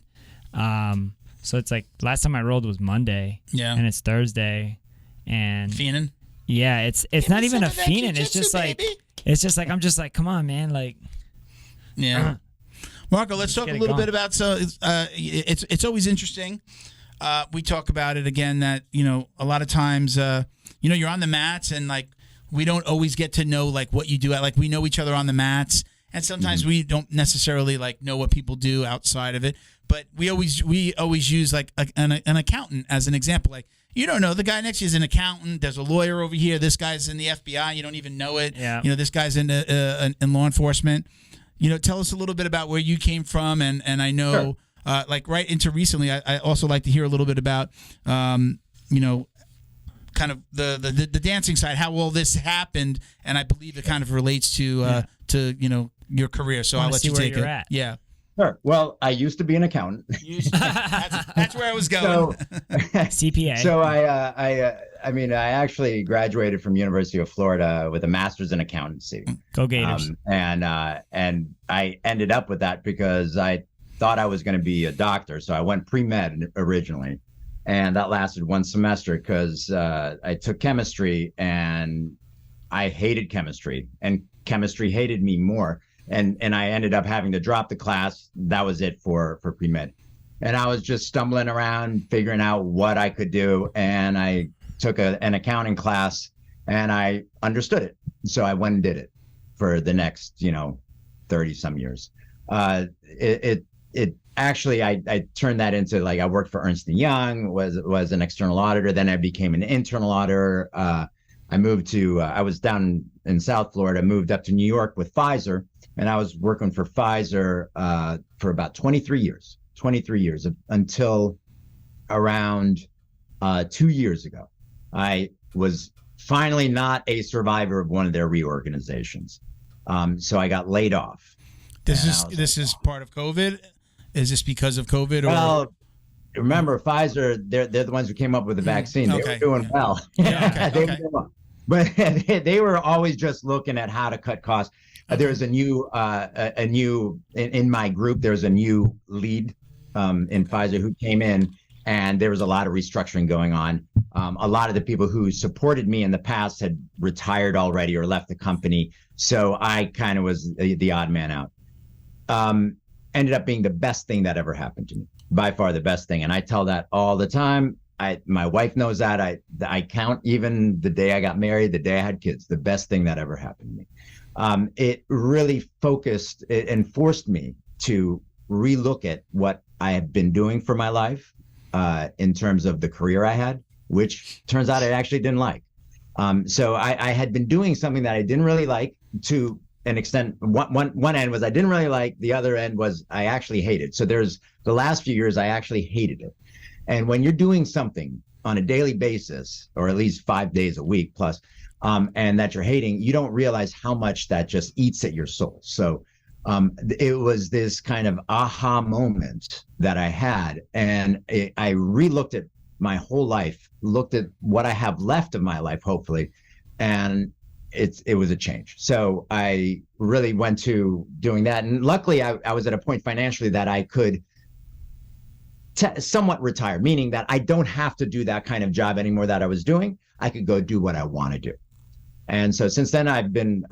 so it's like last time I rolled was Monday, and it's Thursday, and fiending. Yeah, it's not even a fiending. It's just like I'm just like, come on, man, like. Yeah. Marco, let's talk a little bit about, it's always interesting. We talk about it again that, a lot of times, you're on the mats and like, we don't always get to know like what you do at, like we know each other on the mats, and sometimes we don't necessarily like know what people do outside of it, but we always use like an accountant as an example. Like, you don't know, the guy next to you is an accountant. There's a lawyer over here. This guy's in the FBI. You don't even know it. Yeah. This guy's in law enforcement. Tell us a little bit about where you came from, and I know, sure. Like right into recently, I also like to hear a little bit about, kind of the dancing side, how all this happened, and I believe it kind of relates to your career. So I'll let you take it. At. Yeah. Sure. Well, I used to be an accountant. That's where I was going. CPA. So I actually graduated from University of Florida with a master's in accountancy. Go Gators. And I ended up with that because I thought I was going to be a doctor. So I went pre-med originally, and that lasted one semester because I took chemistry, and I hated chemistry, and chemistry hated me more. And I ended up having to drop the class. That was it for pre-med. And I was just stumbling around, figuring out what I could do. And I took an accounting class, and I understood it. So I went and did it for the next, 30 some years. It actually, I turned that into like, I worked for Ernst & Young, was an external auditor. Then I became an internal auditor. I moved to, I was down in South Florida, moved up to New York with Pfizer. And I was working for Pfizer for about 23 years until around 2 years ago. I was finally not a survivor of one of their reorganizations. So I got laid off. This is part of COVID? Is this because of COVID? Well, remember, Pfizer, they're the ones who came up with the vaccine. They were doing well. Yeah, okay. But they were always just looking at how to cut costs. There's a new in my group. There's a new lead in Pfizer who came in, and there was a lot of restructuring going on. A lot of the people who supported me in the past had retired already or left the company, so I kind of was the odd man out. Ended up being the best thing that ever happened to me, by far the best thing, and I tell that all the time. My wife knows that. I count even the day I got married, the day I had kids, the best thing that ever happened to me. It really focused and forced me to relook at what I have been doing for my life in terms of the career I had, which turns out I actually didn't like. So I had been doing something that I didn't really like to an extent. One end was I didn't really like, the other end was I actually hated. So there's the last few years I actually hated it. And when you're doing something on a daily basis, or at least 5 days a week plus, and that you're hating, you don't realize how much that just eats at your soul. So it was this kind of aha moment that I had, and I re-looked at my whole life, looked at what I have left of my life, hopefully, and it was a change. So I really went to doing that, and luckily I was at a point financially that I could somewhat retire, meaning that I don't have to do that kind of job anymore that I was doing. I could go do what I want to do. And so since then, I've been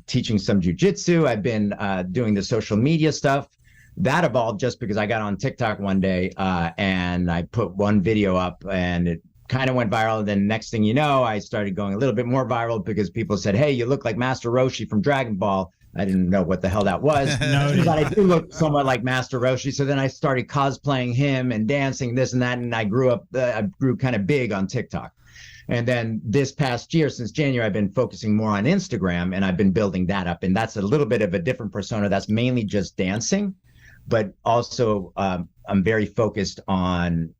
teaching some jiu-jitsu. I've been doing the social media stuff. That evolved just because I got on TikTok one day and I put one video up and it kind of went viral. And then next thing you know, I started going a little bit more viral because people said, hey, you look like Master Roshi from Dragon Ball. I didn't know what the hell that was, but I do look somewhat like Master Roshi. So then I started cosplaying him and dancing, this and that. And I grew kind of big on TikTok. And then this past year, since January, I've been focusing more on Instagram, and I've been building that up. And that's a little bit of a different persona. That's mainly just dancing, but also I'm very focused on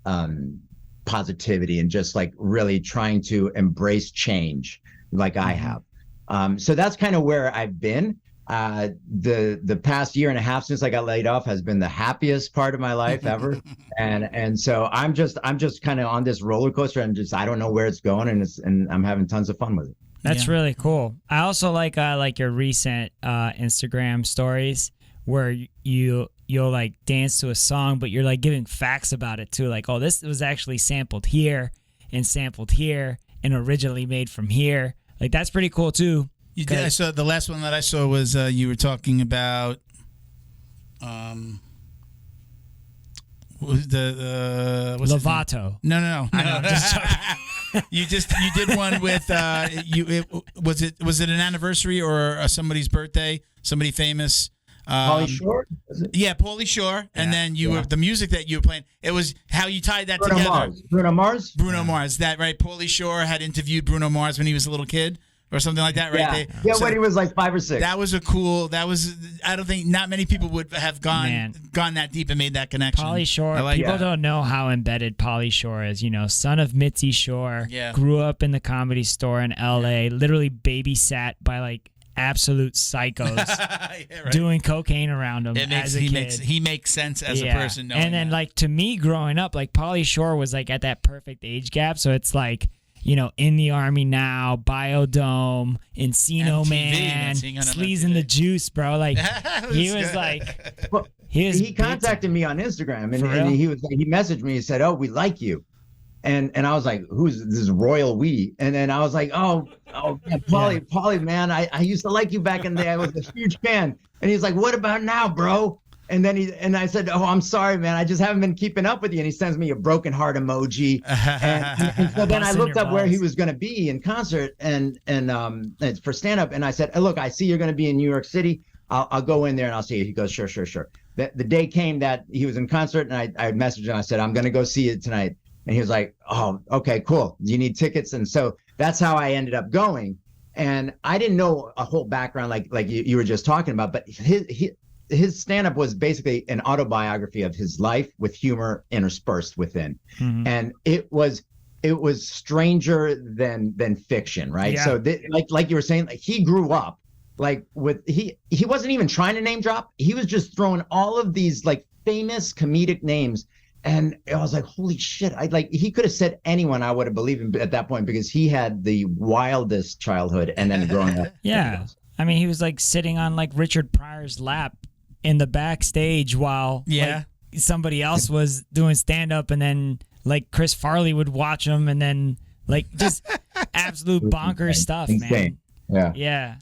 positivity and just like really trying to embrace change like I have. So that's kind of where I've been. The past year and a half since I got laid off has been the happiest part of my life ever. And so I'm just kind of on this roller coaster, and I don't know where it's going, and I'm having tons of fun with it. That's really cool. I also like your recent Instagram stories where you'll like dance to a song, but you're like giving facts about it too. Like, oh, this was actually sampled here and originally made from here. Like, that's pretty cool too. You did. I saw the last one that I saw was you were talking about Lovato. No. I know. You did one with was it an anniversary or somebody's birthday? Somebody famous. Pauly Shore? Yeah, Pauly Shore. Yeah. And then the music that you were playing, it was how you tied that Bruno together. Mars. Bruno Mars? Bruno Mars. That right? Pauly Shore had interviewed Bruno Mars when he was a little kid. Or something like that, right? Yeah, when he was like 5 or 6. I don't think not many people would have gone that deep and made that connection. Pauly Shore, people don't know how embedded Pauly Shore is. You know, son of Mitzi Shore, grew up in the Comedy Store in L.A., literally babysat by like absolute psychos doing cocaine around him as a kid. He makes sense as a person. And then like to me growing up, like Pauly Shore was like at that perfect age gap. So it's like, you know, In the Army Now, Biodome, Encino MTV, Man, Sleaze in the Juice, bro. Like he was like, he contacted me on Instagram and he messaged me. He said, "Oh, we like you," and I was like, "Who's this Royal We?" And then I was like, "Oh, yeah, Pauly, man, I used to like you back in the day. I was a huge fan." And he's like, "What about now, bro?" And then I said, "Oh, I'm sorry, man. I just haven't been keeping up with you." And he sends me a broken heart emoji. And so then I looked up where he was going to be in concert and for stand up. And I said, "Look, I see you're going to be in New York City. I'll go in there and I'll see you." He goes, "Sure." The day came that he was in concert, and I messaged him. I said, "I'm going to go see it tonight." And he was like, "Oh, okay, cool. You need tickets?" And so that's how I ended up going. And I didn't know a whole background like you were just talking about, but his stand-up was basically an autobiography of his life with humor interspersed within. Mm-hmm. And it was stranger than fiction, right? Yeah. So like you were saying, like he grew up like with he wasn't even trying to name drop. He was just throwing all of these like famous comedic names. And I was like, holy shit. He could have said anyone, I would have believed him at that point, because he had the wildest childhood and then growing up. Yeah. I mean, he was like sitting on like Richard Pryor's lap in the backstage while like, somebody else was doing stand-up, and then like Chris Farley would watch him, and then like just absolute bonkers stuff, man. Yeah.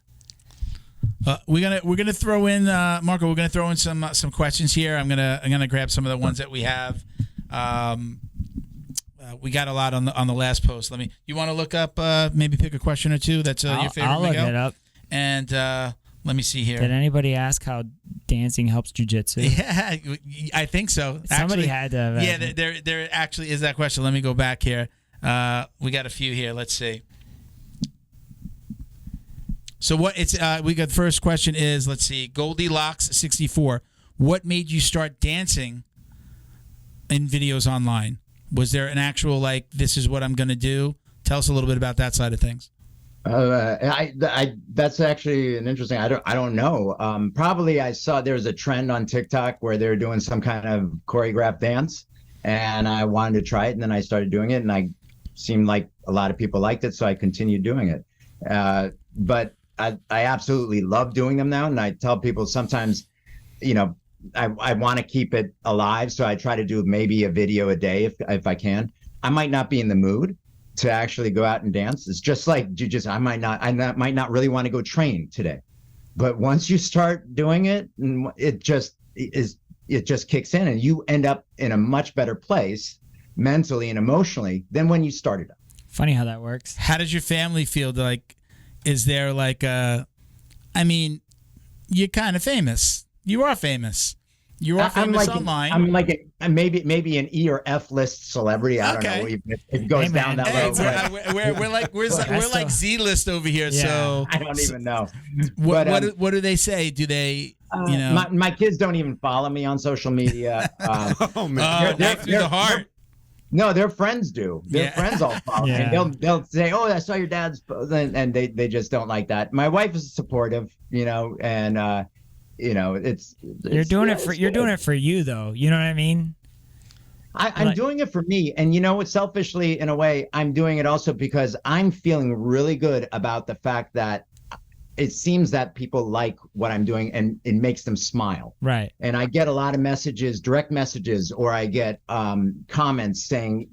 We're gonna throw in Marco. We're gonna throw in some questions here. I'm gonna grab some of the ones that we have. We got a lot on the last post. You want to look up maybe pick a question or two that's your favorite? I'll look it up. And Let me see here. Did anybody ask how dancing helps jiu-jitsu? Yeah, I think so. Somebody had to have Yeah, there actually is that question. Let me go back here. We got a few here. Let's see. So what it's we got the first question is, let's see, Goldilocks 64. What made you start dancing in videos online? Was there an actual like, this is what I'm going to do? Tell us a little bit about that side of things. That's actually an interesting. I don't know. Probably I saw there was a trend on TikTok where they were doing some kind of choreographed dance, and I wanted to try it, and then I started doing it, and I seemed like a lot of people liked it, so I continued doing it. But I absolutely love doing them now, and I tell people sometimes, I want to keep it alive, so I try to do maybe a video a day if I can. I might not be in the mood to actually go out and dance. It's just like jiu-jitsu. I might not really want to go train today, but once you start doing it, it just kicks in, and you end up in a much better place mentally and emotionally than when you started. Funny how that works. How does your family feel? Like, is there like I mean, you're kind of famous. You are famous. You are famous online. I'm like maybe an E or F list celebrity. I don't know if it goes down that low. We're like Z list over here. Yeah. So I don't even know. What do they say? Do they? My kids don't even follow me on social media. Oh man, they're through the heart. No, their friends do. Their friends all follow me. They'll say, "Oh, I saw your dad's," and they just don't like that. My wife is supportive, and. You're doing it for you though. You know what I mean? I'm doing it for me. And selfishly in a way, I'm doing it also because I'm feeling really good about the fact that it seems that people like what I'm doing and it makes them smile. Right. And I get a lot of messages, direct messages, or I get comments saying,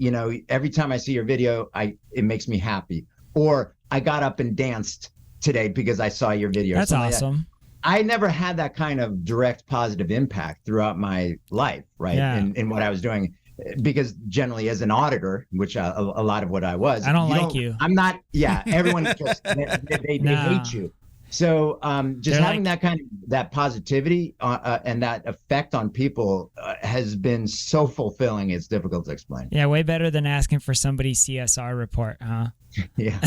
every time I see your video, it makes me happy. Or I got up and danced today because I saw your video. That's awesome. Like that. I never had that kind of direct positive impact throughout my life, right? Yeah. In what I was doing, because generally as an auditor, which a lot of what I was, I don't like you. I'm not. Yeah, everyone just they hate you. So just having that kind of that positivity and that effect on people has been so fulfilling. It's difficult to explain. Yeah, way better than asking for somebody's CSR report, huh? Yeah.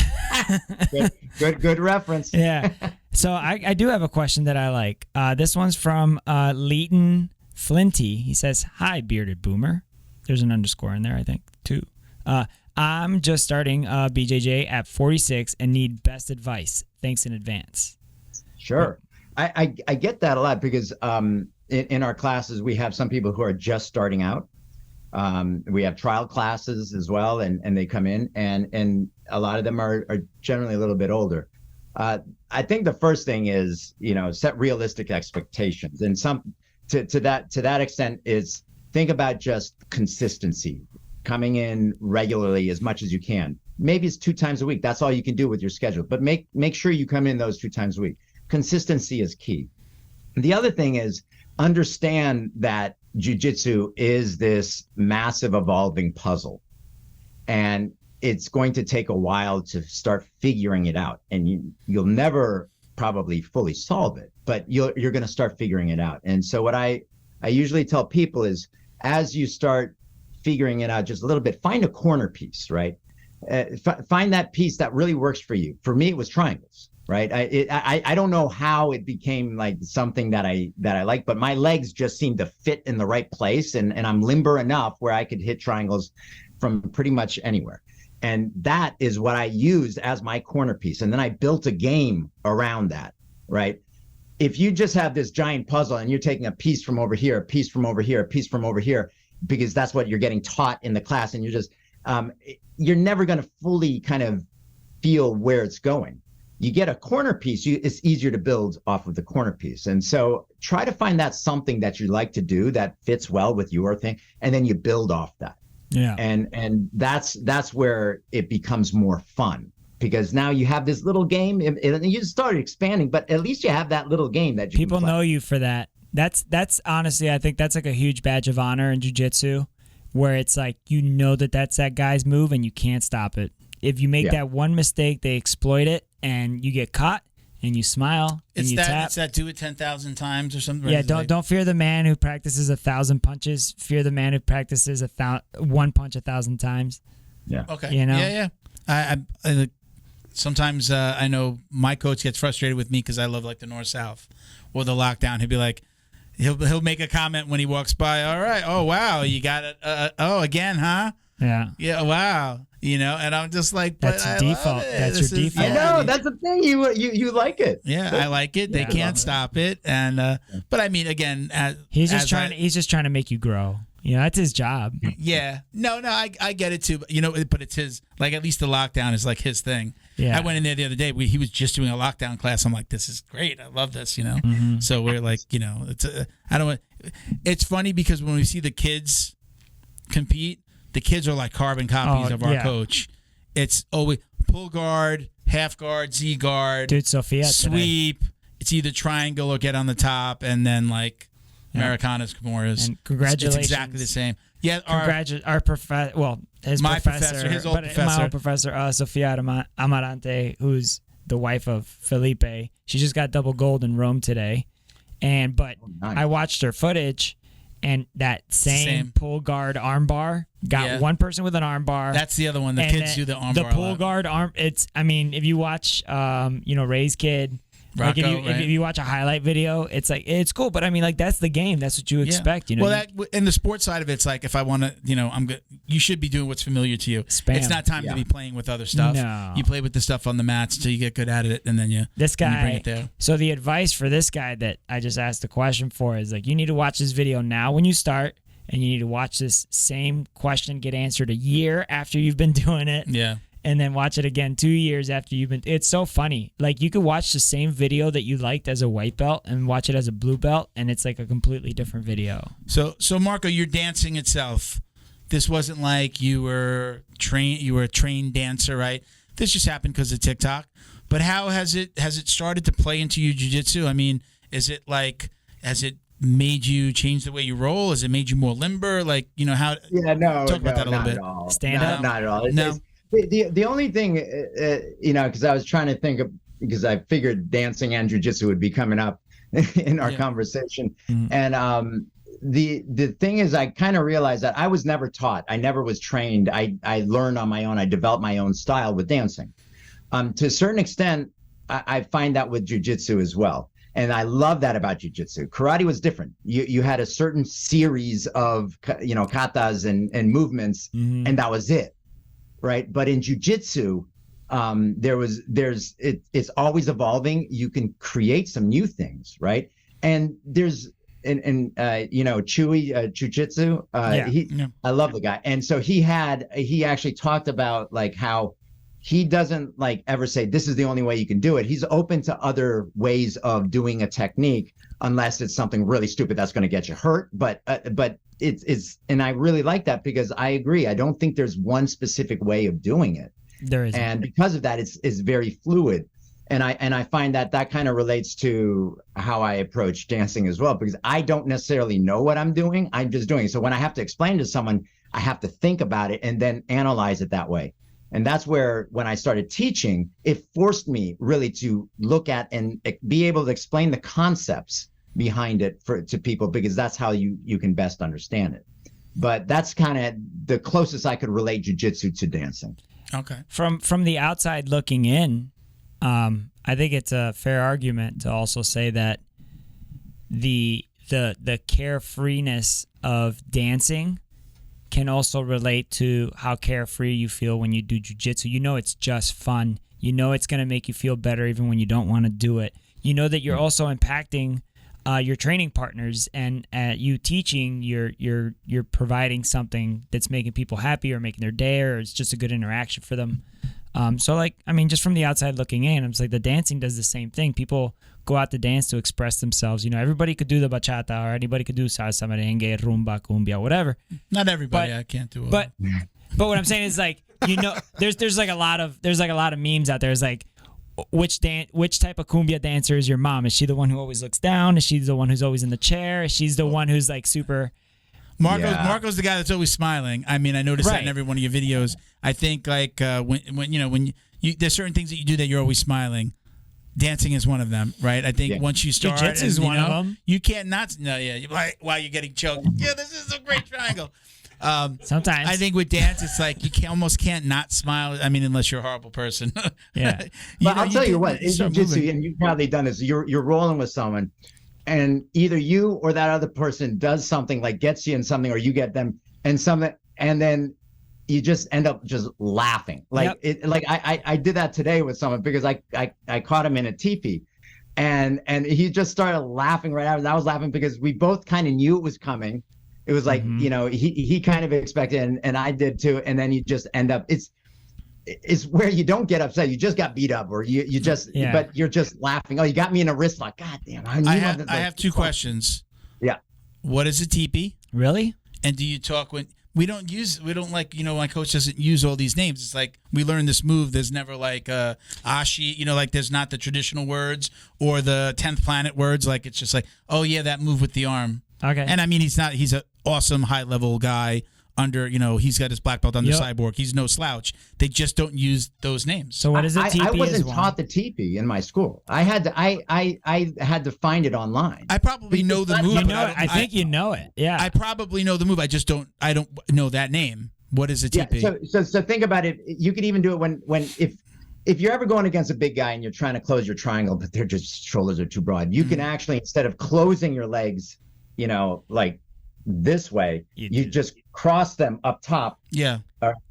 good reference. Yeah. So I do have a question that I like. This one's from Leighton Flinty. He says, "Hi, bearded boomer." There's an underscore in there, I think, too. I'm just starting BJJ at 46 and need best advice. Thanks in advance. Sure. I get that a lot because in our classes, we have some people who are just starting out. We have trial classes as well, and they come in, and a lot of them are generally a little bit older. I think the first thing is, set realistic expectations, and to that extent is think about just consistency, coming in regularly as much as you can. Maybe it's 2 times a week. That's all you can do with your schedule, but make sure you come in those 2 times a week. Consistency is key. The other thing is understand that jiu-jitsu is this massive evolving puzzle, and it's going to take a while to start figuring it out, and you'll never probably fully solve it, but you're going to start figuring it out. And so what I usually tell people is, as you start figuring it out just a little bit, find a corner piece, right? Find that piece that really works for you. For me, it was triangles, right? I don't know how it became like something that I like, but my legs just seemed to fit in the right place, and I'm limber enough where I could hit triangles from pretty much anywhere. And that is what I used as my corner piece. And then I built a game around that, right? If you just have this giant puzzle and you're taking a piece from over here, a piece from over here, a piece from over here, because that's what you're getting taught in the class, and you're just, you're never going to fully kind of feel where it's going. You get a corner piece, it's easier to build off of the corner piece. And so try to find that something that you like to do that fits well with your thing, and then you build off that. Yeah. And that's where it becomes more fun, because now you have this little game, and you start expanding, but at least you have that little game that you people know you for that. That's honestly, I think that's like a huge badge of honor in jiu-jitsu, where it's like, that's that guy's move and you can't stop it. If you make that one mistake, they exploit it and you get caught, and you smile and It's you that. tap. It's that. Do it 10,000 times or something. Yeah, It's like- don't fear the man who practices 1,000 punches. Fear the man who practices one punch 1,000 times. Yeah. You know? Yeah. I sometimes I know my coach gets frustrated with me because I love like the north south or the lockdown. He'll be like, he'll make a comment when he walks by. All right. Oh wow, you got it. Oh again, huh? Yeah. Yeah. Wow. You know, and I'm just like, but That's your I default. love it. That's This your is- default. I yeah. know that's the thing. You like it. Yeah, I like it. They Yeah. can't stop it, and but I mean, again, He's just trying to make you grow. You know, that's his job. Yeah, no, I get it too. But, you know, but it's his. Like at least the lockdown is like his thing. Yeah. I went in there the other day. He was just doing a lockdown class. I'm like, this is great. I love this. You know. Mm-hmm. So we're like, you know, I don't. It's funny because when we see the kids compete, the kids are like carbon copies of our yeah. coach. It's always pull guard, half guard, Z guard, Dude, Sophia today. sweep. It's either triangle or get on the top, and then like Americanas, Kimuras. And congratulations. It's exactly the same. Yeah, Our professor, well, his My professor, professor, his old but professor. my old professor, Sofia Amarante, who's the wife of Felipe. She just got double gold in Rome today, but nice. I watched her footage, and that same pull guard arm bar got one person with an arm bar. That's the other one. The and kids do the arm the bar. pull guard arm. It's, I mean, if you watch, Ray's kid. Like Rocco, if you watch a highlight video, it's like it's cool, but I mean, like that's the game. That's what you expect, you know. Well, that in the sports side of it, it's like if I want to, you know, I'm good. You should be doing what's familiar to you. Spam. It's not time to be playing with other stuff. No. You play with the stuff on the mats till you get good at it, and then you This then you bring guy. it there. So the advice for this guy that I just asked the question for is like, you need to watch this video now when you start, and you need to watch this same question get answered a year after you've been doing it. Yeah. And then watch it again 2 years after you've been. It's so funny. Like you could watch the same video that you liked as a white belt and watch it as a blue belt, and it's like a completely different video. So Marco, your dancing itself, this wasn't like you were trained. You were a trained dancer, right? This just happened because of TikTok. But how has it started to play into your jiu-jitsu? I mean, is it like, has it made you change the way you roll? Has it made you more limber? Like, you know, how? Yeah, no, Talk about that a little not bit. At all. Stand not, up? Not at all. No. The only thing, you know, because I was trying to think of, because I figured dancing and jiu-jitsu would be coming up in our conversation. Mhm. And the thing is, I kind of realized that I was never taught. I never was trained. I learned on my own. I developed my own style with dancing. To a certain extent, I find that with jiu-jitsu as well. And I love that about jiu-jitsu. Karate was different. You had a certain series of, you know, katas and movements, and that was it. Right. But in jiu-jitsu, it's always evolving. You can create some new things. Right. And there's, you know, Chewy, jiu-jitsu, I love the guy. And so he actually talked about like how he doesn't like ever say, this is the only way you can do it. He's open to other ways of doing a technique, unless it's something really stupid that's going to get you hurt. But it's, and I really like that because I agree. I don't think there's one specific way of doing it. There is, and because of that, it's very fluid. And I find that kind of relates to how I approach dancing as well, because I don't necessarily know what I'm doing. I'm just doing it. So when I have to explain to someone, I have to think about it and then analyze it that way. And that's where, when I started teaching, it forced me really to look at and be able to explain the concepts behind it to people, because that's how you can best understand it. But that's kind of the closest I could relate jiu-jitsu to dancing. Okay. From the outside looking in, I think it's a fair argument to also say that the carefreeness of dancing can also relate to how carefree you feel when you do jiu-jitsu. You know it's just fun. You know it's going to make you feel better even when you don't want to do it. You know that you're also impacting your training partners, and you teaching, you're providing something that's making people happy or making their day, or it's just a good interaction for them. So like, I mean, just from the outside looking in, I'm just like, the dancing does the same thing. People go out to dance to express themselves. You know, everybody could do the bachata, or anybody could do salsa, merengue, rumba, cumbia, whatever. Not everybody. But- I can't do it. But what I'm saying is, like, you know, there's like a lot of memes out there. It's like, which type of cumbia dancer is your mom? Is she the one who always looks down? Is she the one who's always in the chair? Is she the one who's like super? Marco's the guy that's always smiling. I mean, I noticed that in Right. every one of your videos. I think like when you know when you there's certain things that you do that you're always smiling. dancing is one of them, right? I think once you start, Jiu-jitsu is one of them. You can't not. No, yeah. You're like, while you're getting choked. Yeah, this is a great triangle. Sometimes I think with dance, it's like you almost can't not smile. I mean, unless you're a horrible person. Yeah. But I'll tell you what, in jiu-jitsu, and you've probably done this, you're rolling with someone, and either you or that other person does something, like gets you in something, or you get them in something, and then you just end up just laughing. Like I did that today with someone because I caught him in a teepee, and he just started laughing right after. I was laughing because we both kind of knew it was coming. It was like, he kind of expected, and I did too. And then you just end up, it's where you don't get upset. You just got beat up, or you just, but you're just laughing. Oh, you got me in a wrist lock. God damn. I have two questions. Yeah. What is a teepee? Really? And do you talk when we don't like, my coach doesn't use all these names. It's like, we learn this move. There's never like ashi, like there's not the traditional words or the 10th planet words. Like, it's just like, oh yeah, that move with the arm. Okay. And I mean, he's an awesome high level guy under, he's got his black belt under Cyborg. He's no slouch. They just don't use those names. So what is a teepee? I wasn't taught the teepee in my school. I had to find it online. I probably know the move. I think you know it. Yeah. I probably know the move. I don't know that name. What is a teepee? Yeah, so think about it. You could even do it when if you're ever going against a big guy and you're trying to close your triangle, but their shoulders are too broad, you can actually, instead of closing your legs, like this way, you just cross them up top. Yeah.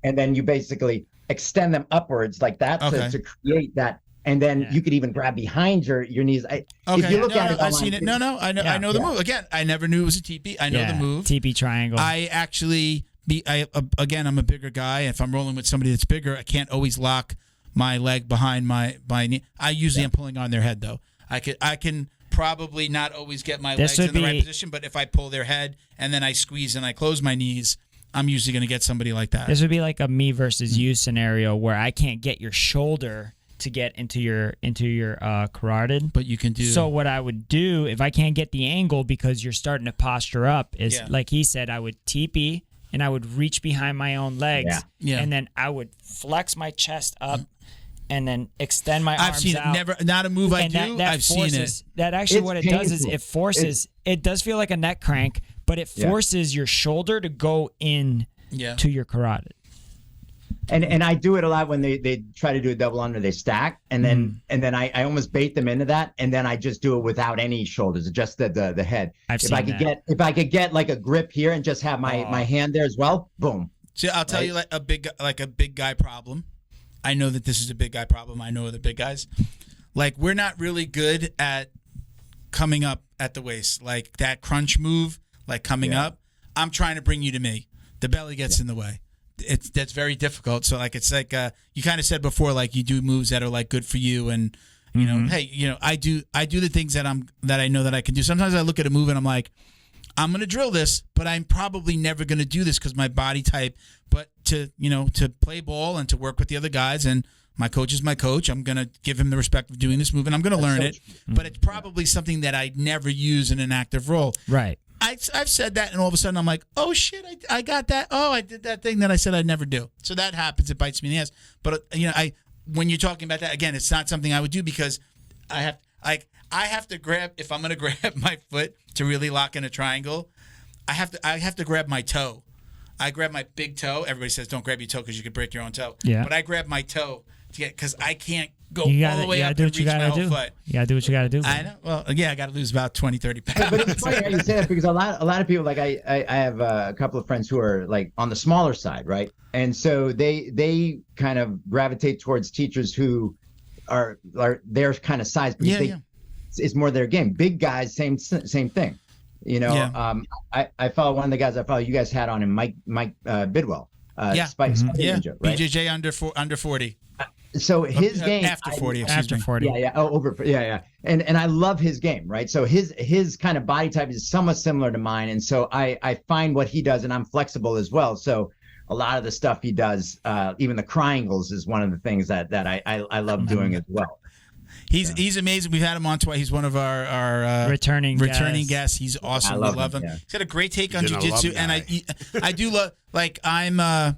And then you basically extend them upwards like that to create that. And then you could even grab behind your knees. If you look at it, I've seen it. No, I know the move. Again, I never knew it was a teepee. I know the move. Teepee triangle. I actually I'm a bigger guy. If I'm rolling with somebody that's bigger, I can't always lock my leg behind my knee. I usually am pulling on their head though. I can probably not always get my legs in the right position, but if I pull their head and then I squeeze and I close my knees, I'm usually going to get somebody like that. This would be like a me versus you scenario where I can't get your shoulder to get into your carotid, but you can do. So what I would do if I can't get the angle because you're starting to posture up is like he said, I would teepee and I would reach behind my own legs, and then I would flex my chest up. And then extend my arms out. I've seen it. Not a move I do. I've seen it. That actually what it does is it forces. It does feel like a neck crank, but it forces your shoulder to go in to your carotid. And I do it a lot when they try to do a double under. They stack, and then I almost bait them into that, and then I just do it without any shoulders, just the head. If I could get like a grip here and just have my hand there as well, boom. See, I'll tell you like a big guy problem. I know that this is a big guy problem. I know the big guys. Like, we're not really good at coming up at the waist. Like, that crunch move, like coming up, I'm trying to bring you to me. The belly gets in the way. That's very difficult. So, like, it's like you kind of said before, like, you do moves that are, like, good for you. And, you know, hey, I do the things that I know that I can do. Sometimes I look at a move and I'm like, I'm going to drill this, but I'm probably never going to do this because my body type. But to play ball and to work with the other guys, and my coach is my coach, I'm going to give him the respect of doing this move, and I'm going to learn it. But it's probably something that I never use in an active role. Right. I've said that, and all of a sudden I'm like, oh, shit, I got that. Oh, I did that thing that I said I'd never do. So that happens. It bites me in the ass. But, when you're talking about that, again, it's not something I would do because I have to grab, if I'm going to grab my foot to really lock in a triangle, I have to grab my toe. I grab my big toe. Everybody says don't grab your toe because you could break your own toe. Yeah. But I grab my toe to get, because I can't go all the way up and reach my whole foot. You got to do what you got to do. I know. Well, yeah, I got to lose about 20, 30 pounds. But it's funny how you say that because a lot of people, like I have a couple of friends who are like on the smaller side, right? And so they kind of gravitate towards teachers who are their kind of size because it's more their game. Big guys, same thing. I follow one of the guys I follow. You guys had on him, Mike Bidwell. Spike Ninja, right? BJJ under 40. So his game after 40. After 40. Yeah. Oh, over. Yeah. And I love his game, right? So his kind of body type is somewhat similar to mine, and so I find what he does, and I'm flexible as well. So a lot of the stuff he does, even the triangles, is one of the things that I love doing as well. He's amazing. We've had him on twice. He's one of our returning guests. He's awesome. We love him. Yeah. He's got a great take on jiu-jitsu, and I do love. Like I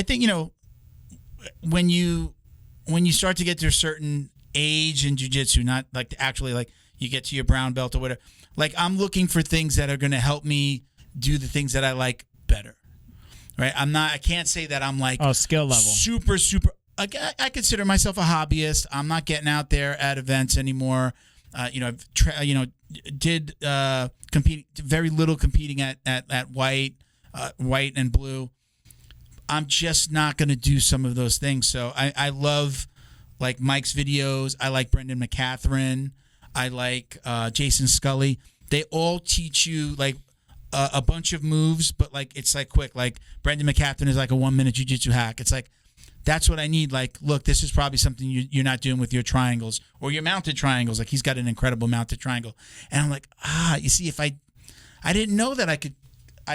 think when you start to get to a certain age in jiu-jitsu, not like actually like you get to your brown belt or whatever. Like I'm looking for things that are going to help me do the things that I like better. Right? I can't say that I'm like skill level. Super. I consider myself a hobbyist. I'm not getting out there at events anymore. Did compete very little competing at white and blue. I'm just not going to do some of those things. So I love like Mike's videos. I like Brendan McCatherine. I like Jason Scully. They all teach you like a bunch of moves, but like it's like quick. Like Brendan McCatherine is like a 1-minute jiu-jitsu hack. It's like that's what I need. Like, look, this is probably something you're not doing with your triangles or your mounted triangles. Like he's got an incredible mounted triangle, and I'm like, you see, if I didn't know that I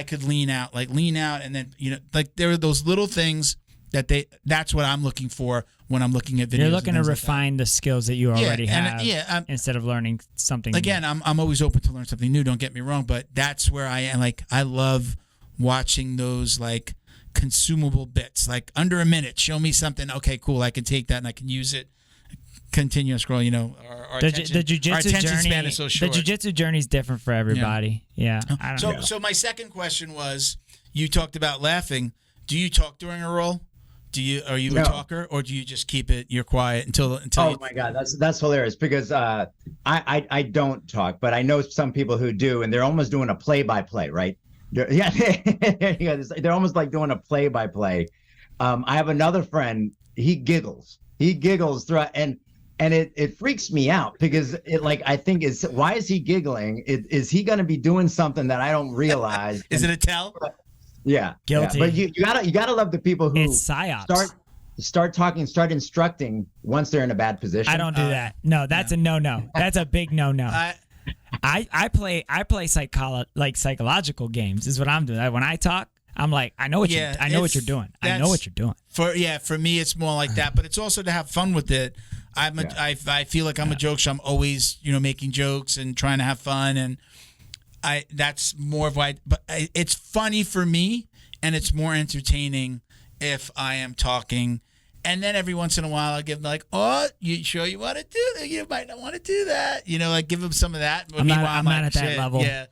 could lean out, and then like there are those little things that's what I'm looking for when I'm looking at videos. You're looking to refine the skills that you already have, instead of learning something. Again, I'm always open to learn something new. Don't get me wrong, but that's where I am. Like I love watching those like consumable bits, like under a minute. Show me something. Okay, cool. I can take that and I can use it. Continue to scroll. The jiu-jitsu span is so short. The jiu-jitsu journey is different for everybody. Yeah. So my second question was, you talked about laughing. Do you talk during a roll? Are you a talker, or do you just keep you're quiet until? Oh my God, that's hilarious because I don't talk, but I know some people who do, and they're almost doing a play-by-play, right? They're almost like doing a play-by-play. I have another friend. He giggles through, and it freaks me out because I think why is he giggling? Is he going to be doing something that I don't realize? Is it a tell? Yeah, guilty. Yeah. But you gotta love the people who it's psyops. start talking, start instructing once they're in a bad position. I don't do that. No, that's a no. That's a big no. I play psychological games is what I'm doing. When I talk, I'm like, I know what you're doing. I know what you're doing. For me, it's more like that, but it's also to have fun with it. I feel like I'm a jokester. I'm always making jokes and trying to have fun, and that's more of why. But it's funny for me, and it's more entertaining if I am talking. And then every once in a while, I give them like, "Oh, you sure you want to do that? You might not want to do that." Like give them some of that. I'm not at that level. Yeah.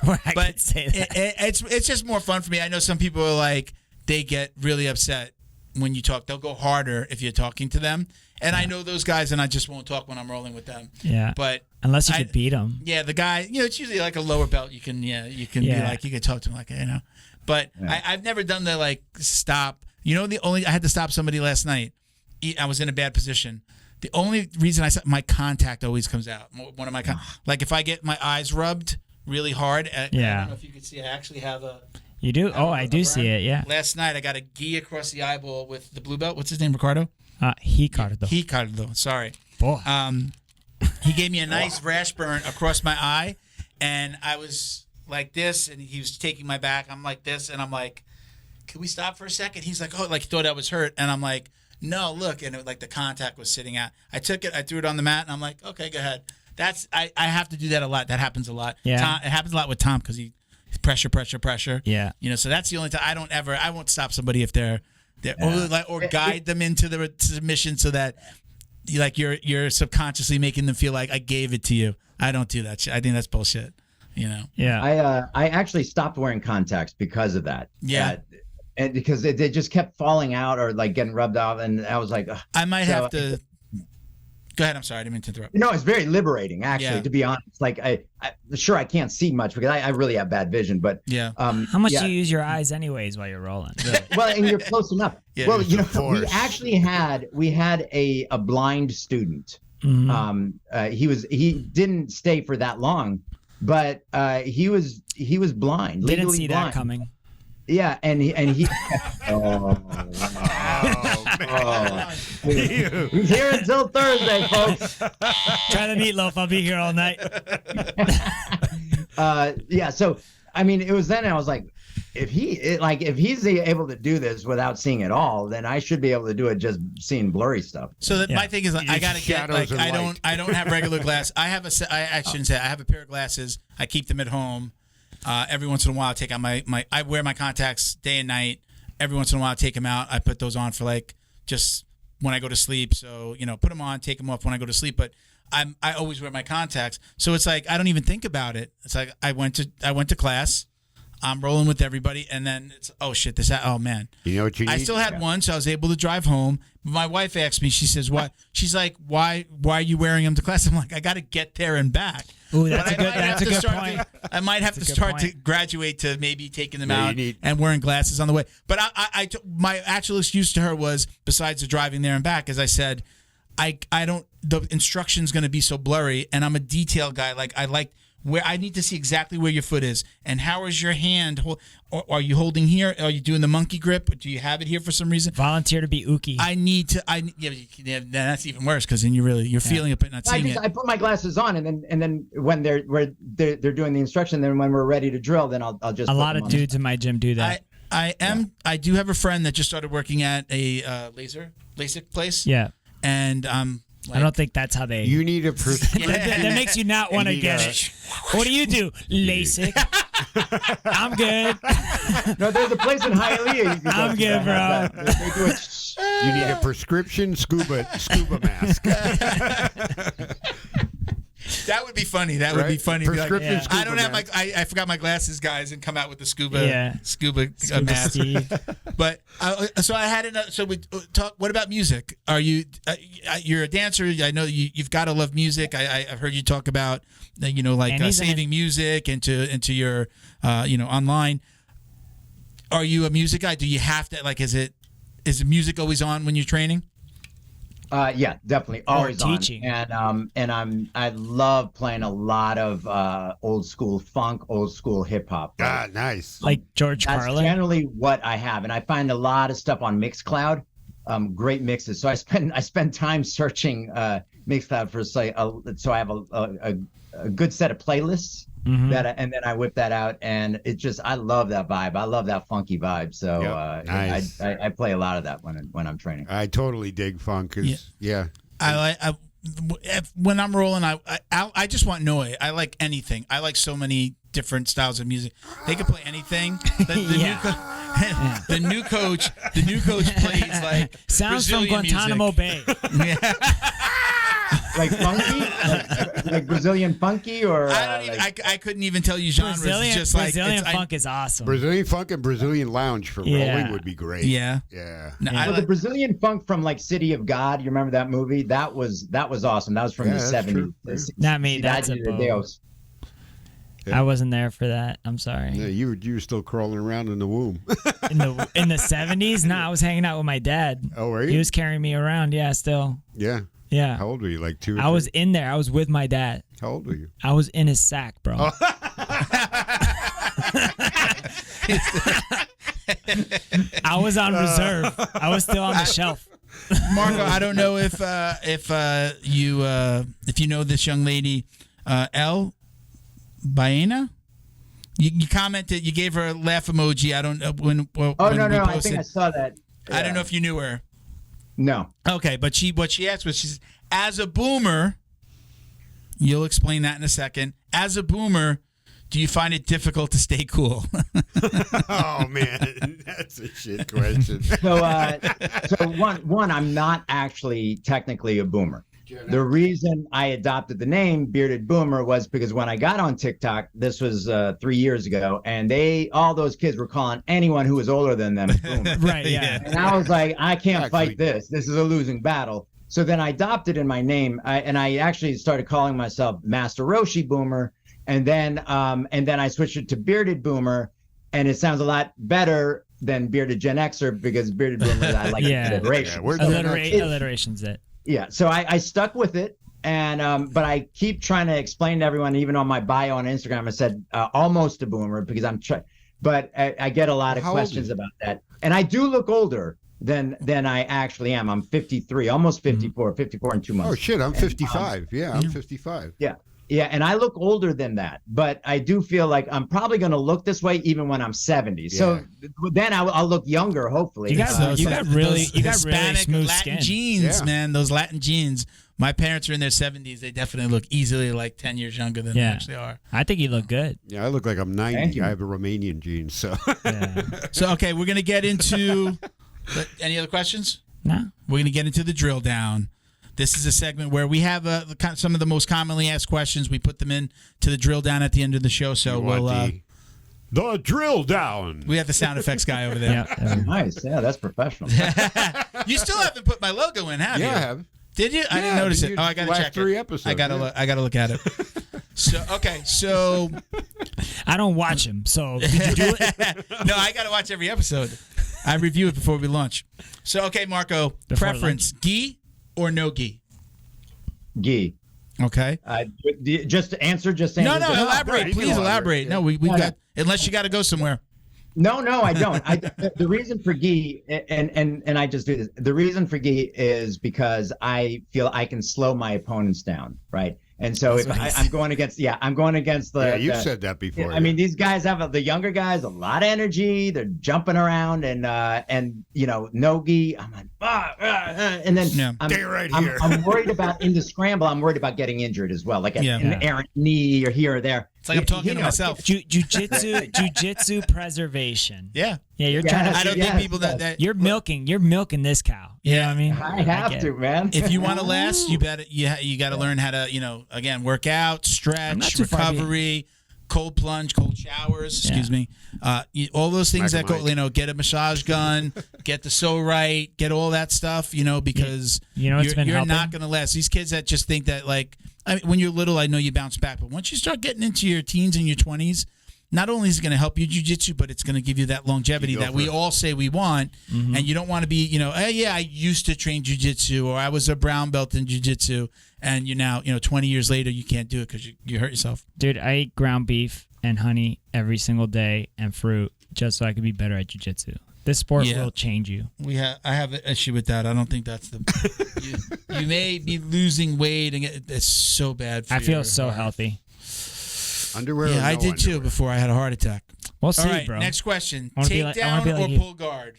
Where I could say that. It's just more fun for me. I know some people are like, they get really upset when you talk. They'll go harder if you're talking to them. And I know those guys, and I just won't talk when I'm rolling with them. Yeah. But unless you could beat them. Yeah, the guy, it's usually like a lower belt. You can be like, you can talk to him like, But I've never done the like stop. I had to stop somebody last night. I was in a bad position. The only reason my contact always comes out. One of my like if I get my eyes rubbed really hard. I don't know if you can see. I actually have a. You do? I do see it. Yeah. Last night I got a gi across the eyeball with the blue belt. What's his name? Ricardo. Hurtado. Sorry. Boy. He gave me a nice rash burn across my eye, and I was like this, and he was taking my back. I'm like this, and I'm like, "Can we stop for a second?" He's like, "Oh," like he thought I was hurt, and I'm like, "No, look," and the contact was sitting out. I took it, I threw it on the mat, and I'm like, "Okay, go ahead." I have to do that a lot. That happens a lot. Yeah. It happens a lot with Tom because he pressure. Yeah. So that's the only time I won't stop somebody if they're or guide them into the submission so that you're subconsciously making them feel like I gave it to you. I don't do that shit. I think that's bullshit. Yeah. I actually stopped wearing contacts because of that. Yeah. And because they just kept falling out or like getting rubbed off, and I was like, ugh. I might have to. Go ahead. I'm sorry. I didn't mean to interrupt. No, it's very liberating, actually, to be honest. Like, I can't see much because I really have bad vision, but how much do you use your eyes anyways while you're rolling? Really? Well, and you're close enough. Yeah, well, we actually had a blind student. Mm-hmm. He didn't stay for that long, but he was blind. Didn't see blind. that coming. Yeah, and he he's here until Thursday, folks. Try the meatloaf. I'll be here all night. So I mean, it was then I was like, if he's able to do this without seeing it all, then I should be able to do it just seeing blurry stuff. So my thing is, I gotta get I don't have regular glass. I shouldn't say I have a pair of glasses. I keep them at home. Every once in a while, I take out I wear my contacts day and night. Every once in a while, I take them out. I put those on for like just when I go to sleep. So, put them on, take them off when I go to sleep. But I always wear my contacts. So it's like I don't even think about it. It's like I went to class. I'm rolling with everybody, and then it's oh man. You know what you need? I still had one, so I was able to drive home. But my wife asked me, she says, "What?" She's like, "Why are you wearing them to class?" I'm like, "I got to get there and back." Ooh, that's a good point. I might have to start to graduate to maybe taking them out you and wearing glasses on the way. But my actual excuse to her was, besides the driving there and back, as I said, I don't. The instruction's going to be so blurry, and I'm a detail guy. Like I like. Where I need to see exactly where your foot is and how is your hand. Or are you holding here? Are you doing the monkey grip? Or do you have it here for some reason? Volunteer to be Uki. Yeah, that's even worse because then you're feeling it but not seeing it. I put my glasses on and then when they're doing the instruction, then when we're ready to drill, then I'll just. A lot of dudes in my gym do that. I do have a friend that just started working at a LASIK place. Yeah, and I don't think that's how they. You need a that makes you not want to get it. What do? LASIK. I'm good. No, there's a place in Hialeah. I'm good, bro. They do it. You need a prescription scuba mask. That would be funny. That would be funny. Prescription like, scuba I don't have mask. I forgot my glasses, guys, and come out with the scuba mask. Steve. But so I had enough. So we talk. What about music? Are you you're a dancer? I know you've got to love music. I've heard you talk about saving music into your online. Are you a music guy? Do you have to is the music always on when you're training? Yeah, definitely always teaching. On. And I love playing a lot of old school funk, old school hip hop. Ah, nice. Like George That's Carlin. generally what I have, and I find a lot of stuff on Mixcloud, great mixes. So I spend time searching Mixcloud for so I have a good set of playlists. Mm-hmm. And then I whip that out, and I love that vibe. I love that funky vibe. So nice. I play a lot of that when I'm training. I totally dig funk. Yeah. I when I'm rolling, I just want noise. I like anything. I like so many different styles of music. They can play anything. The new coach plays like sounds Brazilian from Guantanamo music. Bay. Like funky, like Brazilian funky, or I couldn't even tell you genres. Brazilian funk is awesome. Brazilian funk and Brazilian lounge for rolling would be great. Yeah. No, the Brazilian funk from like City of God. You remember that movie? That was awesome. That was from the 70s. Not me. That's a Deus. I wasn't there for that. I'm sorry. Yeah, you were still crawling around in the womb. in the 70s? No, I was hanging out with my dad. Oh, were you? He was carrying me around. Yeah, still. Yeah. Yeah. How old were you? Like 2 or 3? I was in there. I was with my dad. How old were you? I was in his sack, bro. I was on reserve. I was still on the shelf. Marco, I don't know if you know this young lady, Elle Baena. You commented. You gave her a laugh emoji. I don't know when. No! I think I saw that. Yeah. I don't know if you knew her. No. Okay, but what she asked was, she says, as a boomer, you'll explain that in a second. As a boomer, do you find it difficult to stay cool? Oh man, that's a shit question. So one, I'm not actually technically a boomer. The reason I adopted the name Bearded Boomer was because when I got on TikTok, this was 3 years ago, and all those kids were calling anyone who was older than them boomer. Right, yeah. And I was like, I can't fight this. This is a losing battle. So then I adopted in my name, and I actually started calling myself Master Roshi Boomer, and then I switched it to Bearded Boomer, and it sounds a lot better than Bearded Gen Xer because Bearded Boomer, I like alliteration. Alliteration's it. Yeah, so I stuck with it, and but I keep trying to explain to everyone, even on my bio on Instagram, I said almost a boomer because I'm trying, but I get a lot of questions about that, and I do look older than I actually am. I'm 53, almost 54, 54 in 2 months. Oh shit, I'm 55. I'm 55. Yeah, and I look older than that, but I do feel like I'm probably going to look this way even when I'm 70. So then I'll look younger, hopefully. You got really smooth Latin skin. genes, man. Those Latin genes. My parents are in their 70s. They definitely look easily like 10 years younger than they actually are. I think you look good. Yeah, I look like I'm 90. I have a Romanian gene, so. So okay, we're gonna get into. Any other questions? No. We're going to get into the drill down. This is a segment where we have some of the most commonly asked questions. We put them in to the drill down at the end of the show. So we'll the drill down. We have the sound effects guy over there. Yeah. Nice. Yeah, that's professional. You still haven't put my logo in, have you? Yeah, I have. Did you? I didn't notice it. Oh, I got to check 3 it. episodes. I gotta look at it. So I don't watch him. So did you do it? no, I gotta watch every episode. I review it before we launch. So okay, Marco, preference: gi or no gi? Gi. Okay. Just answer. No, elaborate. right, Please elaborate. yeah. No, we've got. Unless you got to go somewhere. No, I don't. The reason for gi, and I just do this. The reason for gi is because I feel I can slow my opponents down, right? And so if I'm going against the. Yeah, you've said that before. I mean, these guys have the younger guys a lot of energy. They're jumping around and no gi. I'm like and then Stay right here. I'm worried about in the scramble. I'm worried about getting injured as well, like an errant knee or here or there. It's like I'm talking to myself. Jiu-jitsu preservation. Yeah. Yeah, you're trying to. I don't think people that You're milking this cow. You know what I mean? I have to, man. If you want to last, you got to learn how to again work out, stretch, recovery, cold plunge, cold showers. Excuse me. All those things that go. Get a massage gun, get the so right, get all that stuff. Because you're not going to last. These kids that just think that when you're little, I know you bounce back, but once you start getting into your teens and your 20s, not only is it going to help you jiu-jitsu, but it's going to give you that longevity that we all say we want. Mm-hmm. And you don't want to be, I used to train jiu-jitsu, or I was a brown belt in jiu-jitsu, and you now, 20 years later, you can't do it because you hurt yourself. Dude, I eat ground beef and honey every single day and fruit just so I could be better at jiu-jitsu. This sport will change you. I have an issue with that. I don't think that's you may be losing weight, and it's so bad for you. I feel so healthy. Underwear? Yeah, or no I did underwear? too before I had a heart attack. We'll see, all right, bro. Next question. Takedown Takedown or pull guard?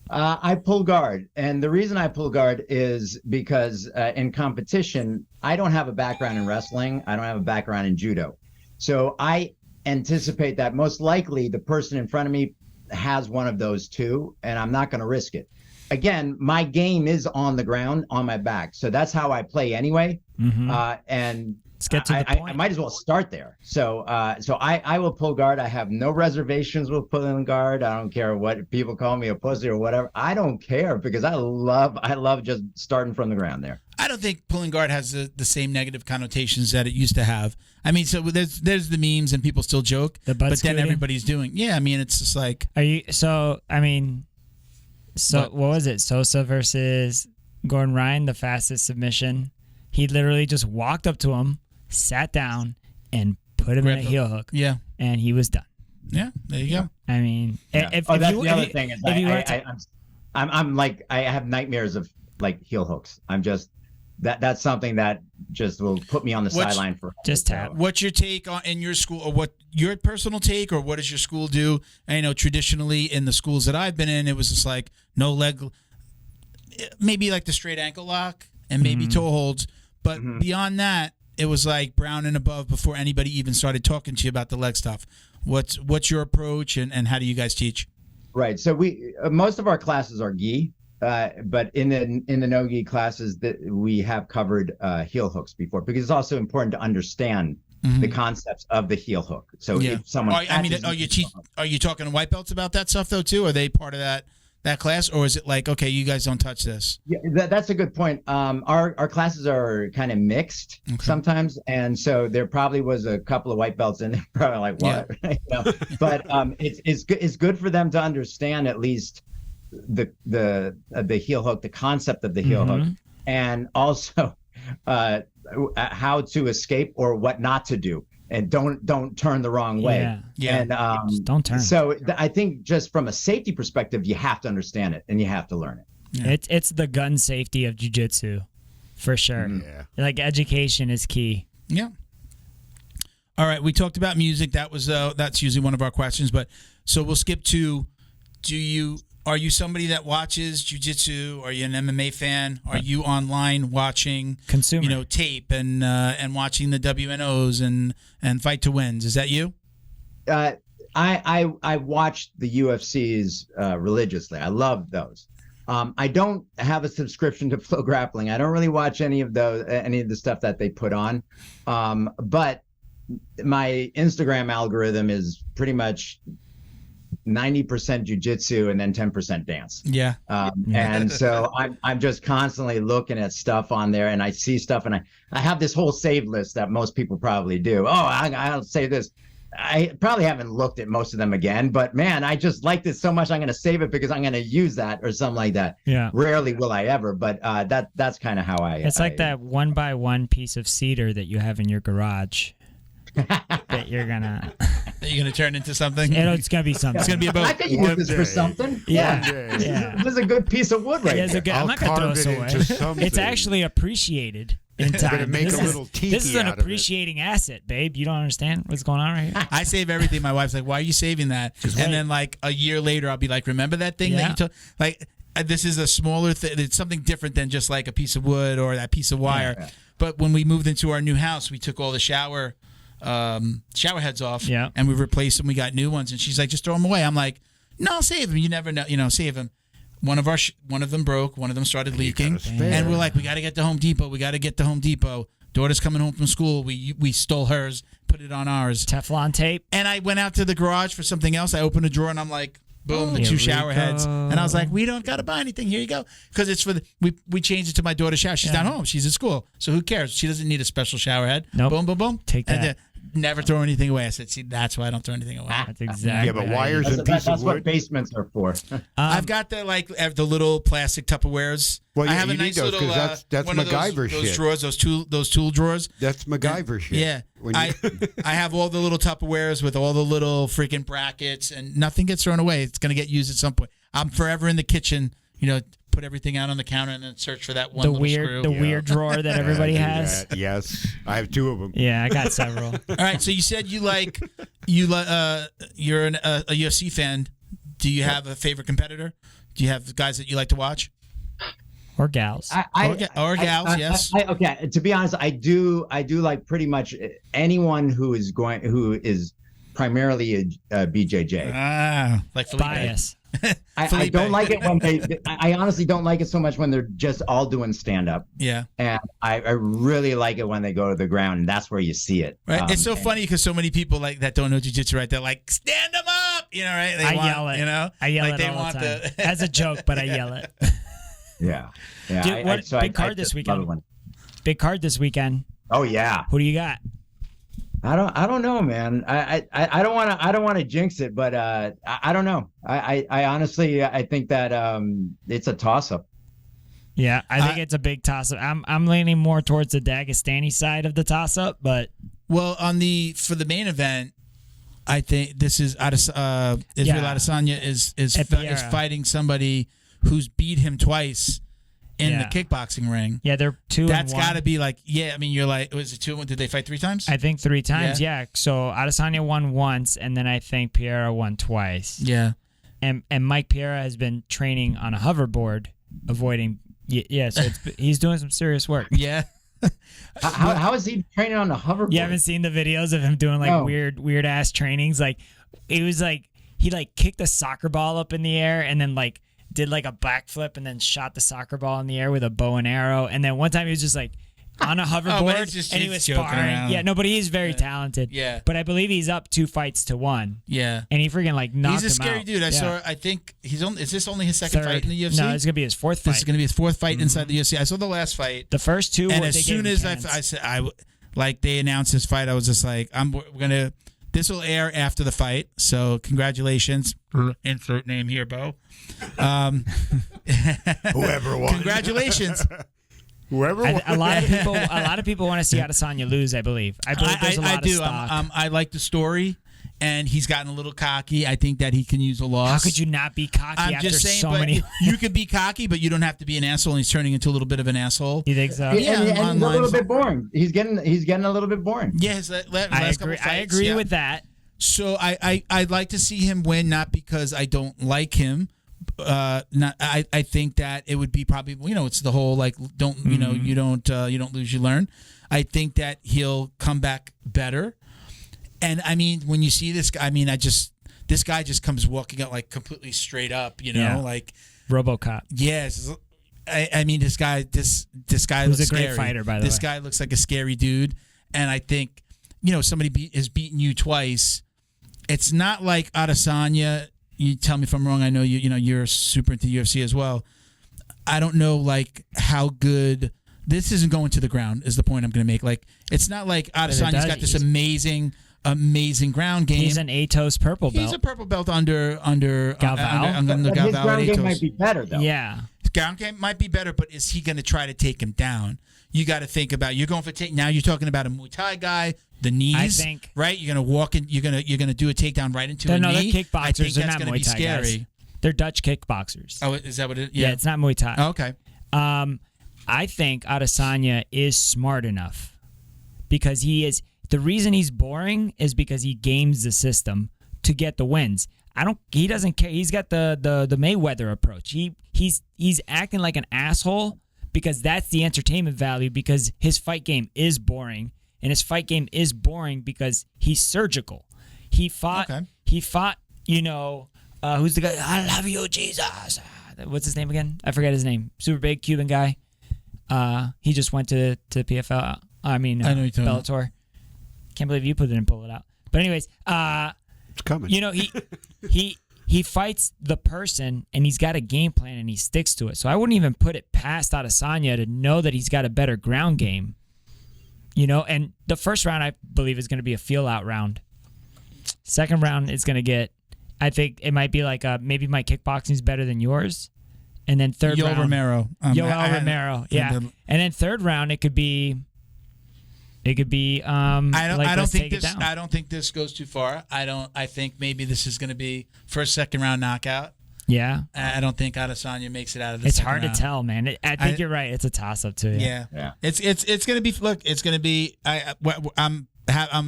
I pull guard. And the reason I pull guard is because in competition, I don't have a background in wrestling. I don't have a background in judo. So I anticipate that most likely the person in front of me has one of those two, and I'm not going to risk it. Again, my game is on the ground, on my back. So that's how I play anyway. Mm-hmm. And let's get to the point. I might as well start there. So I will pull guard. I have no reservations with pulling guard. I don't care what people call me, a pussy or whatever. I don't care because I love just starting from the ground there. I don't think pulling guard has the same negative connotations that it used to have. I mean, so there's the memes and people still joke, but then everybody's doing. Yeah, I mean, it's just like. What was it? Sosa versus Gordon Ryan, the fastest submission. He literally just walked up to him, sat down, and put him in a heel hook. Yeah. And he was done. Yeah, there you go. I mean, the other thing is I'm like, I have nightmares of like heel hooks. I'm just, that's something that just will put me on the sideline for just tap. What's your take on in your school, or what your personal take, or what does your school do? I know traditionally in the schools that I've been in, it was just like no leg, maybe like the straight ankle lock and maybe toe holds, but beyond that, it was like brown and above before anybody even started talking to you about the leg stuff. What's your approach, and how do you guys teach? Right. So we most of our classes are gi. But in the no-gi classes that we have covered heel hooks before, because it's also important to understand the concepts of the heel hook. So if someone, are you talking to white belts about that stuff though too? Are they part of that class, or is it like, okay, you guys don't touch this? Yeah, that's a good point. Our classes are kind of mixed sometimes, and so there probably was a couple of white belts in there, probably like what, but it's good for them to understand at least the heel hook, the concept of the heel hook, and also how to escape or what not to do, and don't turn the wrong way. And just don't turn. So I think just from a safety perspective, you have to understand it and you have to learn it. It's the gun safety of jiu-jitsu for sure. Like education is key. All right, we talked about music. That's usually one of our questions, but so we'll skip to are you somebody that watches jiu-jitsu? Are you an MMA fan? Are you online watching consumer tape and watching the WNOs and Fight to Wins? Is that you? I watched the UFCs religiously. I love those. I don't have a subscription to Flow Grappling. I don't really watch any of the stuff that they put on. But my Instagram algorithm is pretty much 90% jiu-jitsu and then 10% dance. Yeah. And so I'm just constantly looking at stuff on there, and I see stuff, and I have this whole save list that most people probably do. Oh, I'll say this. I probably haven't looked at most of them again, but man, I just like this so much. I'm going to save it because I'm going to use that or something like that. Yeah. Rarely will I ever, but that's kind of how It's like that 1x1 piece of cedar that you have in your garage that you're gonna turn into something. It's gonna be something. It's gonna be a boat. I could use this for something. Yeah. This is a good piece of wood right there. I'm not gonna throw this away. It's actually appreciated in time. Gonna make a little tiki This is an out of appreciating asset, babe. You don't understand what's going on right here. I save everything. My wife's like, "Why are you saving that?" And then like a year later, I'll be like, "Remember that thing that you took?" Like this is a smaller thing. It's something different than just like a piece of wood or that piece of wire. Yeah. But when we moved into our new house, we took all the shower heads off, and we replaced them. We got new ones, and she's like, "Just throw them away." I'm like, "No, save them. You never know. Save them." One of them broke. One of them started leaking, and we're like, "We got to get to Home Depot. We got to get to Home Depot." Daughter's coming home from school. We stole hers, put it on ours. Teflon tape. And I went out to the garage for something else. I opened a drawer, and I'm like, boom, the 2 shower heads. And I was like, we don't got to buy anything. Here you go. Because it's for we changed it to my daughter's shower. She's not home. She's at school. So who cares? She doesn't need a special shower head. Nope. Boom, boom, boom. Take that. And never throw anything away. I said, see, that's why I don't throw anything away. That's exactly. Yeah, but wires and pieces that's of what wood. basements are for. I've got the little plastic Tupperwares. Well, I have you a need nice those, little 'cause that's one of MacGyver those shit. drawers, those tool drawers. That's MacGyver shit. Yeah, When I have all the little Tupperwares with all the little freaking brackets, and nothing gets thrown away. It's gonna get used at some point. I'm forever in the kitchen. Put everything out on the counter and then search for that one little screw. The weird draur that everybody has. Yes, I have 2 of them. Yeah, I got several. All right, so you said you're a UFC fan. Do you have a favorite competitor? Do you have guys that you like to watch? Or gals. Or gals, yes. Okay, to be honest, I do like pretty much anyone who is primarily a BJJ. Like Felipe. Bias. I don't like it when I honestly don't like it so much when they're just all doing stand up. Yeah. And I really like it when they go to the ground, and that's where you see it. Right. It's so funny because so many people like that don't know jiu-jitsu, right? They're like, stand them up, right? I yell it. I yell like it all the time. As a joke, but I yell it. Yeah. Dude, big card this weekend. Big card this weekend. Oh yeah. Who do you got? I don't know, man. I don't want to jinx it, but I don't know. I honestly I think that it's a toss up. Yeah, I think it's a big toss up. I'm leaning more towards the Dagestani side of the toss up, but for the main event, I think this is Israel Adesanya is fighting somebody who's beat him twice in the kickboxing ring. Yeah, they're 2-1. That's got to be like, you're like, was it 2-1? Did they fight 3 times? I think 3 times, yeah. So Adesanya won once, and then I think Pereira won twice. Yeah. And Mike Pereira has been training on a hoverboard, avoiding. Yeah, so he's doing some serious work. Yeah. How is he training on a hoverboard? You haven't seen the videos of him doing weird ass trainings? Like it was like he kicked a soccer ball up in the air and then did a backflip and then shot the soccer ball in the air with a bow and arrow. And then one time he was just on a hoverboard and he was sparring. Around. Yeah, no, but he's very talented. Yeah. But I believe he's up 2 fights to 1. Yeah. And he freaking knocked him out. He's a scary dude. I think is this only his second fight in the UFC? No, it's going to be his 4th fight. This is going to be his 4th fight inside the UFC. I saw the last fight. The first 2 and as soon as I said they announced this fight, I was just like, this will air after the fight, so congratulations. Insert name here, Bo. Whoever won. Congratulations. Whoever won. A lot of people want to see Adesanya lose, I believe. I believe there's a lot of stock. I like the story, and he's gotten a little cocky. I think that he can use a loss. How could you not be cocky I'm after just saying, so but many? You could be cocky, but you don't have to be an asshole, and he's turning into a little bit of an asshole. You think so? Yeah, and he's a little bit boring. He's getting a little bit boring. Yes, I agree with that. So I'd like to see him win, not because I don't like him. I think that it would be probably it's the whole don't you don't lose, you learn. I think that he'll come back better. And I mean, when you see this guy, This guy just comes walking out like completely straight up, you know, Yeah. like RoboCop. yes. I mean, this guy Who's looks a great scary. fighter, by the This way. guy looks like a scary dude, and I think, you know, somebody has beaten you twice. It's not like Adesanya. You tell me if I'm wrong. I know you know you're super into UFC as well. I don't know like how good this isn't going to the ground is the point I'm going to make. Like it's not like Adesanya's got this amazing ground game. He's an Atos purple belt. He's a purple belt under Galvao? under But his Galvao ground at game Atos. might be better though. Yeah. Ground game might be better, but is he going to try to take him down? You got to think about. You're going for now. You're talking about a Muay Thai guy. The knees, I think- right? You're going to walk in. You're going to do a takedown right into a No, knee. they're kickboxers. I think They're that's not going to Muay be Thai scary. guys. They're Dutch kickboxers. Oh, is that what it? Yeah, it's not Muay Thai. Oh, okay. I think Adesanya is smart enough because the reason he's boring is because he games the system to get the wins. He doesn't care. He's got the Mayweather approach. He's acting like an asshole because that's the entertainment value because his fight game is boring and his fight game is boring because he's surgical. He fought, you know, who's the guy? I love you, Jesus. What's his name again? I forget his name. Super big Cuban guy. He just went to PFL. I know you're talking about. Bellator. Can't believe you didn't pull it out. But anyways, It's coming. you know, he fights the person and he's got a game plan and he sticks to it. So I wouldn't even put it past Adesanya to know that he's got a better ground game. You know, and the first round I believe is going to be a feel out round. Second round is going to get, I think it might be like maybe my kickboxing is better than yours. And then third round. Romero. Yoel Romero. Yeah. And then third round it could be I don't think this goes too far. I think maybe this is going to be first, second round knockout. Yeah. I don't think Adesanya makes it out of the It's second hard round. to tell, man. I think you're right. It's a toss up too. Yeah. It's going to be it's going to be I'm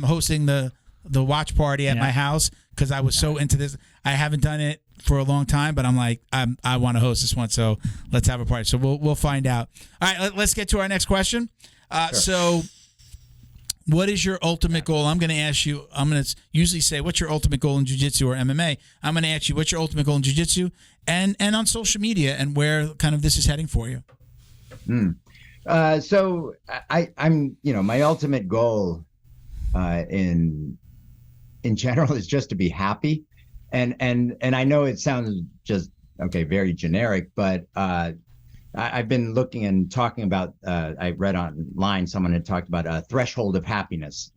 hosting the watch party at my house because I was so into this. I haven't done it for a long time, but I'm like I want to host this one, so let's have a party. So we'll find out. All right, let's get to our next question. So what is your ultimate goal? I'm going to ask you, I'm going to usually say, what's your ultimate goal in jiu-jitsu or MMA? I'm going to ask you, what's your ultimate goal in jiu-jitsu and on social media and where kind of this is heading for you? So I'm, you know, my ultimate goal in general is just to be happy. And I know it sounds just, okay, very generic, but I've been looking and talking about, I read online, someone had talked about a threshold of happiness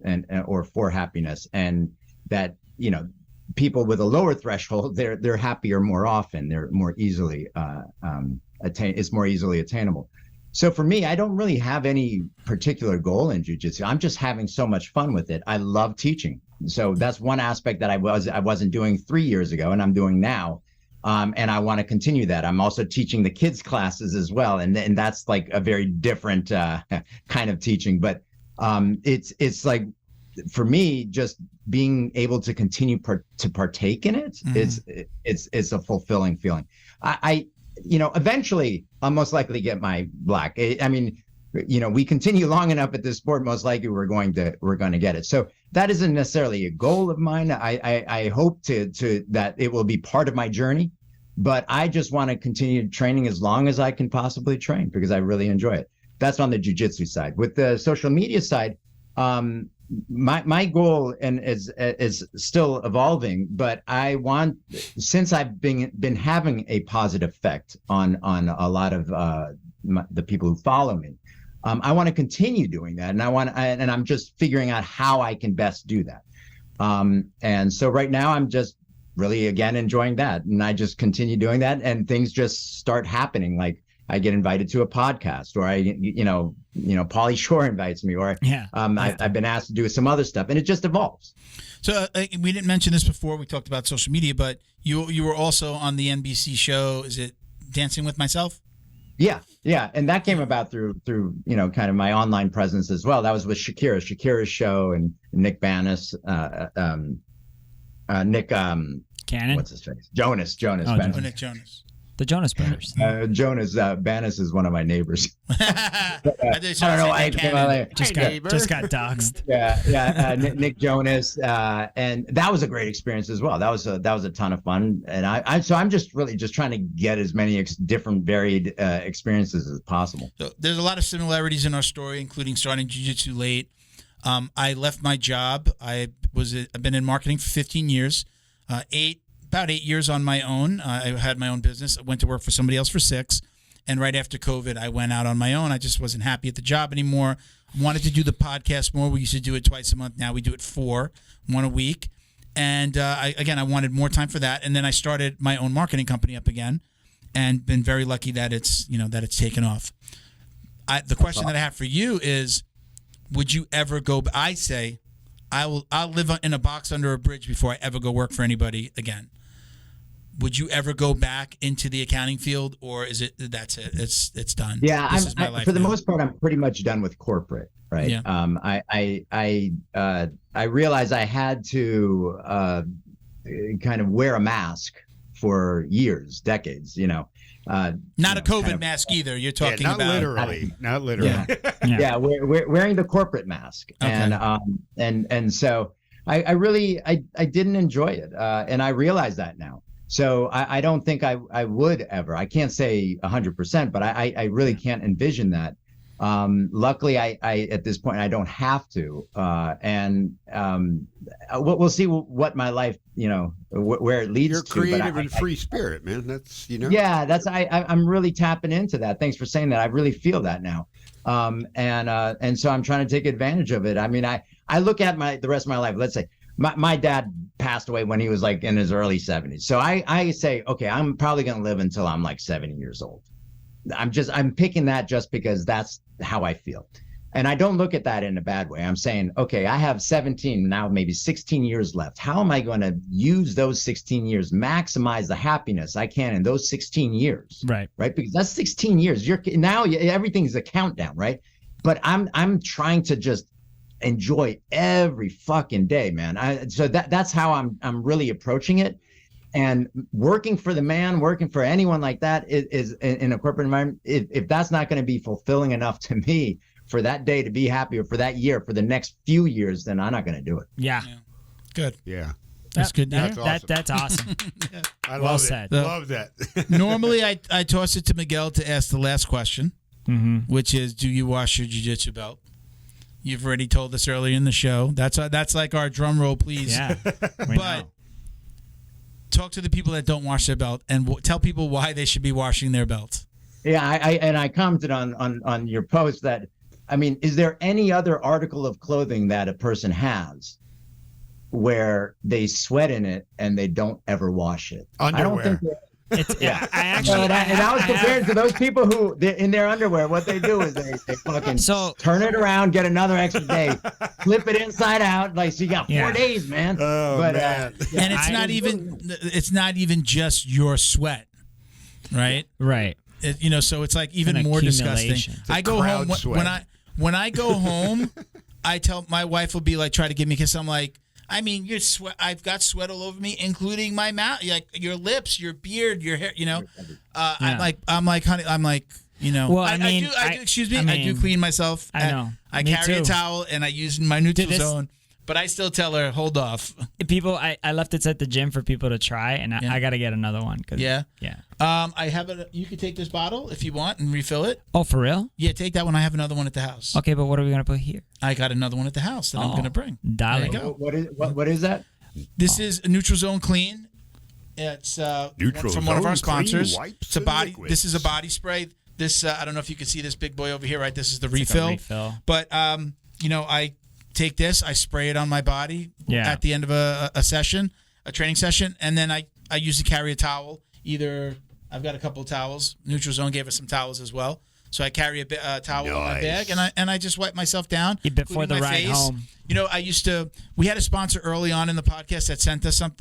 or for happiness. And that, you know, people with a lower threshold, they're happier more often. They're more easily, it's more easily attainable. So for me, I don't really have any particular goal in jiu-jitsu. I'm just having so much fun with it. I love teaching. So that's one aspect that I wasn't doing 3 years ago and I'm doing now. And I want to continue that. I'm also teaching the kids classes as well. And that's like a very different kind of teaching. But it's like, for me, just being able to continue to partake in it, it's a fulfilling feeling. I you know, eventually I'll most likely get my black. I mean, you know, we continue long enough at this sport, most likely we're going to get it. So that isn't necessarily a goal of mine. I hope to that it will be part of my journey, but I just want to continue training as long as I can possibly train because I really enjoy it. That's on the jiu-jitsu side. With the social media side, my goal is still evolving, but I want, since I've been having a positive effect on a lot of the people who follow me, I want to continue doing that, and I'm just figuring out how I can best do that. And so right now I'm just really again enjoying that, and I just continue doing that, and things just start happening. Like I get invited to a podcast, or Pauly Shore invites me, or I've been asked to do some other stuff, and it just evolves. So we didn't mention this before. We talked about social media, but you were also on the NBC show. Is it Dancing with Myself? Yeah, and that came about through you know, kind of my online presence as well. That was with Shakira's show, and Nick Banas, Nick Cannon. What's his face? Jonas. Nick Jonas. The Jonas Brothers. Jonas Banas is one of my neighbors. I I don't know why. Just got doxxed. Nick Jonas, and that was a great experience as well. That was a ton of fun, and I'm just really just trying to get as many different varied experiences as possible. So there's a lot of similarities in our story, including starting jiu-jitsu late. I left my job. I've been in marketing for 15 years, about 8 years on my own. I had my own business. I went to work for somebody else for 6. And right after COVID, I went out on my own. I just wasn't happy at the job anymore. Wanted to do the podcast more. We used to do it twice a month. Now we do it 4, one a week. And I wanted more time for that. And then I started my own marketing company up again, and been very lucky that it's taken off. The question that I have for you is, would you ever go? I say, I'll live in a box under a bridge before I ever go work for anybody again. Would you ever go back into the accounting field, or is it that's it? It's done. Yeah, this is my life for the now. most part, I'm pretty much done with corporate. Right. Yeah. I realized I had to kind of wear a mask for years, decades. Not a COVID mask either. You're talking not about not literally. Yeah, we're wearing the corporate mask, Okay. and so I really didn't enjoy it, and I realize that now. So I don't think I would ever. I can't say 100%, but I really can't envision that. Luckily, I at this point I don't have to, and we'll see what my life, where it leads You're to. creative and free spirit, man. That's Yeah, that's I'm really tapping into that. Thanks for saying that. I really feel that now, and so I'm trying to take advantage of it. I mean, I look at the rest of my life. Let's say my dad passed away when he was like in his early 70s. So I say, okay, I'm probably going to live until I'm like 70 years old. I'm picking that just because that's how I feel. And I don't look at that in a bad way. I'm saying, okay, I have 17, now maybe 16 years left. How am I going to use those 16 years, maximize the happiness I can in those 16 years? Right. Right. Because that's 16 years. Everything's a countdown. Right. But I'm trying to just enjoy every fucking day, man. So that's how I'm really approaching it. And working for the man, working for anyone like that is in a corporate environment. If that's not going to be fulfilling enough to me for that day to be happy, or for that year, for the next few years, then I'm not going to do it. Yeah. Good. Yeah. That's good. That's awesome. That's awesome. I Well love said. it. Love that. Normally, I toss it to Miguel to ask the last question, Mm-hmm. which is, do you wash your jiu-jitsu belt? You've already told us earlier in the show. That's like our drum roll, please. Yeah. But talk to the people that don't wash their belt, and tell people why they should be washing their belt. Yeah, I commented on your post that, I mean, is there any other article of clothing that a person has where they sweat in it and they don't ever wash it? Underwear. I don't think I actually, and I was compared to those people who, in their underwear, what they do is they fucking turn it around, get another extra day, flip it inside out. Like, so you got 4 days, man. Oh, man. And it's not even just your sweat, right? right. So it's like even An more disgusting. accumulation. I go home crowd sweat. when I go home, I tell my wife will be like, try to give me a kiss. I'm like, I mean, your sweat. I've got sweat all over me, including my mouth, like your lips, your beard, your hair. I'm like, honey. I'm like, Well, I do. Excuse me. I do clean myself. I know. I Me carry a too. towel and I use my neutral zone. But I still tell her, hold off. People, I left it at the gym for people to try, and I got to get another one. Yeah. Yeah. I have you can take this bottle if you want and refill it. Oh, for real? Yeah, take that one. I have another one at the house. Okay, but what are we going to put here? I got another one at the house that I'm going to bring. Darling. There you go. what is that? This is a Neutral Zone Clean. It's Neutral from one of our Zone Clean sponsors. wipes It's a and body. liquids. This is a body spray. This I don't know if you can see this big boy over here. Right, this is the It's like a refill. refill. But I take this, I spray it on my body at the end of a session, a training session, and then I usually carry a towel. Either I've got a couple of towels. Neutral Zone gave us some towels as well. So I carry a towel in my bag, and I just wipe myself down Before the including my ride face. home. We had a sponsor early on in the podcast that sent us some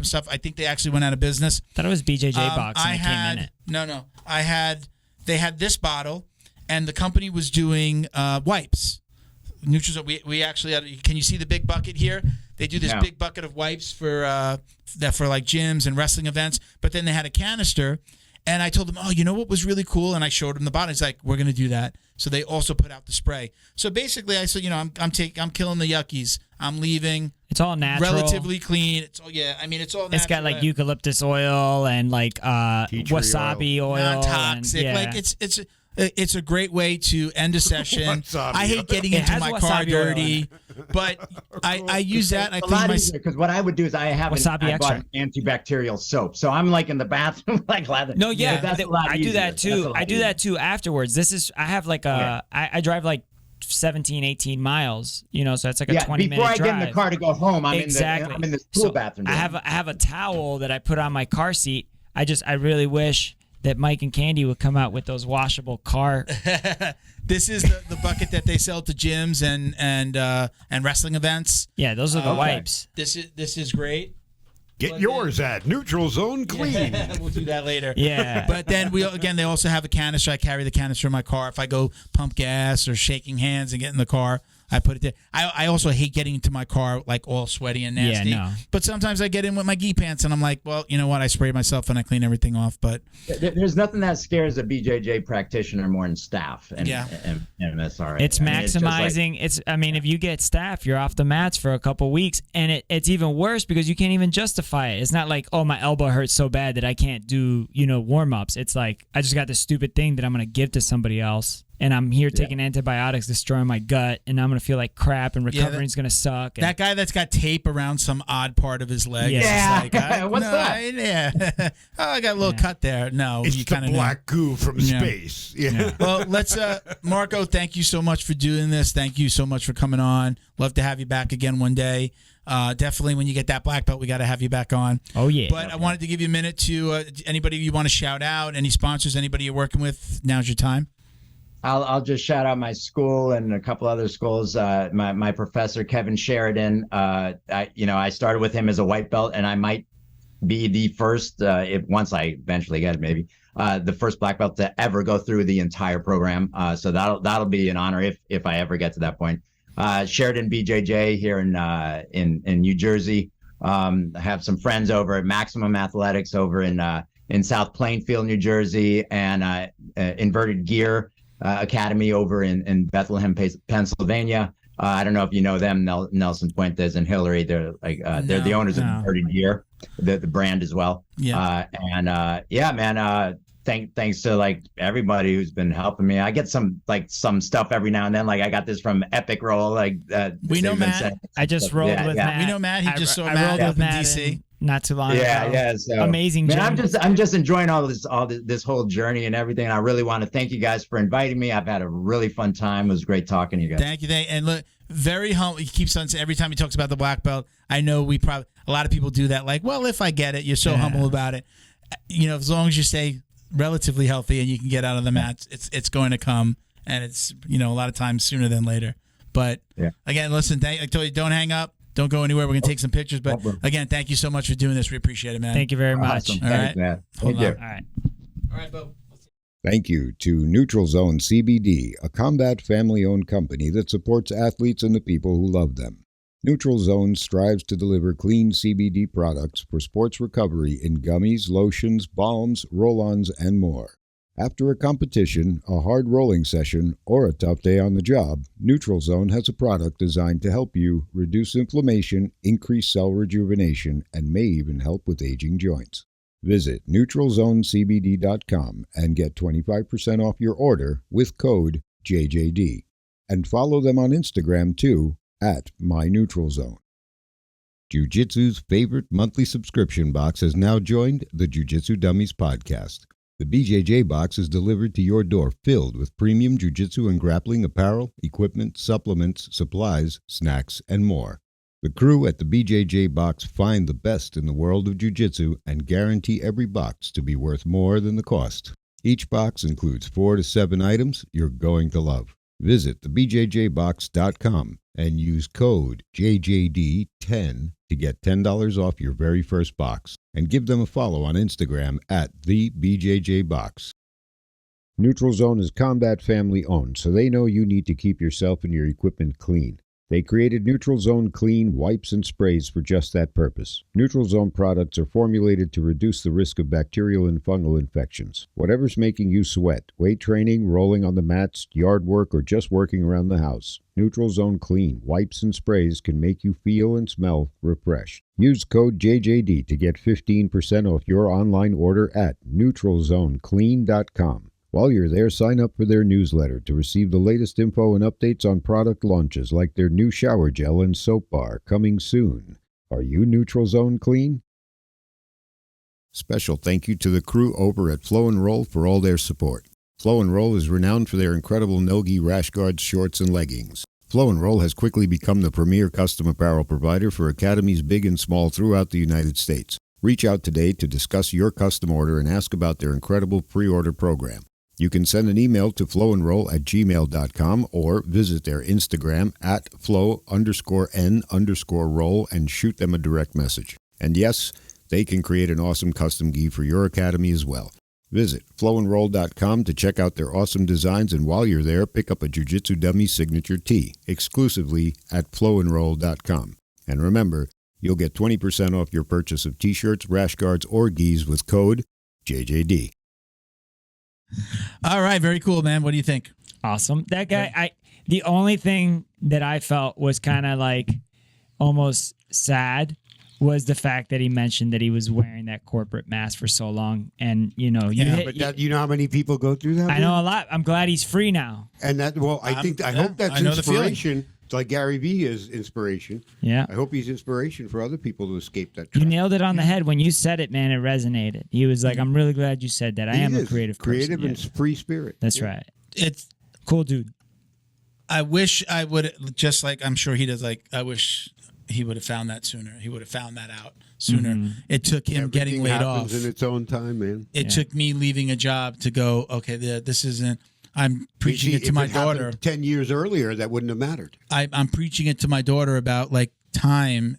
stuff. I think they actually went out of business. I thought it was BJJ box and it came in it. No. They had this bottle, and the company was doing wipes. Neutrals. We actually had, can you see the big bucket here? They do this big bucket of wipes for like gyms and wrestling events. But then they had a canister, and I told them, oh, you know what was really cool? And I showed them the bottle. He's like, we're gonna do that. So they also put out the spray. So basically, I said, I'm killing the yuckies. I'm leaving. It's all natural, relatively clean. It's all it's all natural. It's got like eucalyptus oil and like wasabi oil, non-toxic. And, it's a great way to end a session. I hate getting into my car dirty, but I use that. And I clean my. Because what I would do is I bought an antibacterial soap, so I'm like in the bathroom like lather. No, yeah, that's a lot I easier. do that too. I do that too afterwards. I have like I drive like 17, 18 miles, so it's like a 20-minute drive. Before I get in the car to go home, I'm in the school bathroom. I have a towel that I put on my car seat. I really wish that Mike and Candy would come out with those washable car. This is the bucket that they sell to gyms and wrestling events. Yeah, those are the wipes. This is great. Get yours at Neutral Zone Clean. Yeah, we'll do that later. Yeah. But then they also have a canister. I carry the canister in my car. If I go pump gas or shaking hands and get in the car, I put it there. I also hate getting into my car like all sweaty and nasty. Yeah, no. But sometimes I get in with my gi pants and I'm like, well, you know what? I spray myself and I clean everything off. But there's nothing that scares a BJJ practitioner more than staff. And MSRA. It's maximizing. If you get staff, you're off the mats for a couple weeks, and it's even worse because you can't even justify it. It's not like, oh, my elbow hurts so bad that I can't do warm ups. It's like I just got this stupid thing that I'm gonna give to somebody else. And I'm here taking antibiotics, destroying my gut, and I'm going to feel like crap, and recovering's going to suck. That guy that's got tape around some odd part of his leg. Yeah. What's that? Yeah. Oh, I got a little cut there. No. It's the black goo from space. Yeah. Well, let's, Marco, thank you so much for doing this. Thank you so much for coming on. Love to have you back again one day. Definitely when you get that black belt, we got to have you back on. Oh, yeah. But I wanted to give you a minute to anybody you want to shout out, any sponsors, anybody you're working with. Now's your time. I'll just shout out my school and a couple other schools. My professor, Kevin Sheridan, I started with him as a white belt, and I might be the first, once I eventually get it, maybe, the first black belt to ever go through the entire program. So that'll be an honor if I ever get to that point. Sheridan BJJ here in New Jersey. I have some friends over at Maximum Athletics over in South Plainfield, New Jersey, and Inverted Gear Academy over in Bethlehem, Pennsylvania. I don't know if you know them, Nelson Fuentes and Hillary. They're they're the owners of Inverted Gear, the brand as well. Yeah. Thanks to like everybody who's been helping me. I get some stuff every now and then. Like I got this from Epic Roll. We know Matt. I just rolled with Matt. We know Matt. He just saw I Matt rolled up with in Matt DC. Not too long ago. So, amazing. Man, I'm just enjoying all this whole journey and everything. I really want to thank you guys for inviting me. I've had a really fun time. It was great talking to you guys. Thank you. And look, very humble. He keeps on every time he talks about the black belt. I know a lot of people do that. Like, well, if I get it, you're so humble about it. As long as you stay relatively healthy and you can get out of the mats, it's going to come, and it's a lot of times sooner than later. But again, listen, I told you, don't hang up. Don't go anywhere. We're going to take some pictures. But again, thank you so much for doing this. We appreciate it, man. Thank you very much. Awesome. All Thanks, right. man. Hold Thank you. on. All right, Bo. Thank you to Neutral Zone CBD, a combat family-owned company that supports athletes and the people who love them. Neutral Zone strives to deliver clean CBD products for sports recovery in gummies, lotions, balms, roll-ons, and more. After a competition, a hard rolling session, or a tough day on the job, Neutral Zone has a product designed to help you reduce inflammation, increase cell rejuvenation, and may even help with aging joints. Visit NeutralZoneCBD.com and get 25% off your order with code JJD. And follow them on Instagram too, at MyNeutralZone. Jiu-Jitsu's favorite monthly subscription box has now joined the Jiu-Jitsu Dummies podcast. The BJJ box is delivered to your door filled with premium jiu-jitsu and grappling apparel, equipment, supplements, supplies, snacks, and more. The crew at the BJJ box find the best in the world of jiu-jitsu and guarantee every box to be worth more than the cost. Each box includes 4 to 7 items you're going to love. Visit thebjjbox.com and use code JJD10 to get $10 off your very first box. And give them a follow on Instagram at TheBJJBox. Neutral Zone is Combat family owned, so they know you need to keep yourself and your equipment clean. They created Neutral Zone Clean wipes and sprays for just that purpose. Neutral Zone products are formulated to reduce the risk of bacterial and fungal infections. Whatever's making you sweat, weight training, rolling on the mats, yard work, or just working around the house, Neutral Zone Clean wipes and sprays can make you feel and smell refreshed. Use code JJD to get 15% off your online order at neutralzoneclean.com. While you're there, sign up for their newsletter to receive the latest info and updates on product launches like their new shower gel and soap bar coming soon. Are you Neutral Zone Clean? Special thank you to the crew over at Flow and Roll for all their support. Flow and Roll is renowned for their incredible no-gi rash guards, shorts, and leggings. Flow and Roll has quickly become the premier custom apparel provider for academies big and small throughout the United States. Reach out today to discuss your custom order and ask about their incredible pre-order program. You can send an email to flowandroll@gmail.com or visit their Instagram at flow_n_roll and shoot them a direct message. And yes, they can create an awesome custom gi for your academy as well. Visit flowandroll.com to check out their awesome designs, and while you're there, pick up a Jiu-Jitsu Dummy signature tee exclusively at flowandroll.com. And remember, you'll get 20% off your purchase of t-shirts, rash guards, or gis with code JJD. All right, very cool, man. What do you think? Awesome. That guy, the only thing that I felt was kind of like almost sad was the fact that he mentioned that he was wearing that corporate mask for so long. And, you know, you know how many people go through that? I know a lot. I'm glad he's free now. And that, well, I hope that's inspiration. It's like Gary Vee is inspiration. Yeah. I hope he's inspiration for other people to escape that trap. You nailed it on the head. When you said it, man, it resonated. He was like, I'm really glad you said that. I am a creative person. Creative and free spirit. That's right. It's cool, dude. I wish I would, just like I'm sure he does, like, I wish he would have found that sooner. He would have found that out sooner. Mm-hmm. It took him getting laid off. In its own time, man. It took me leaving a job to go, okay, this isn't, I'm preaching it to my daughter. 10 years earlier, that wouldn't have mattered. I'm preaching it to my daughter about, like, time,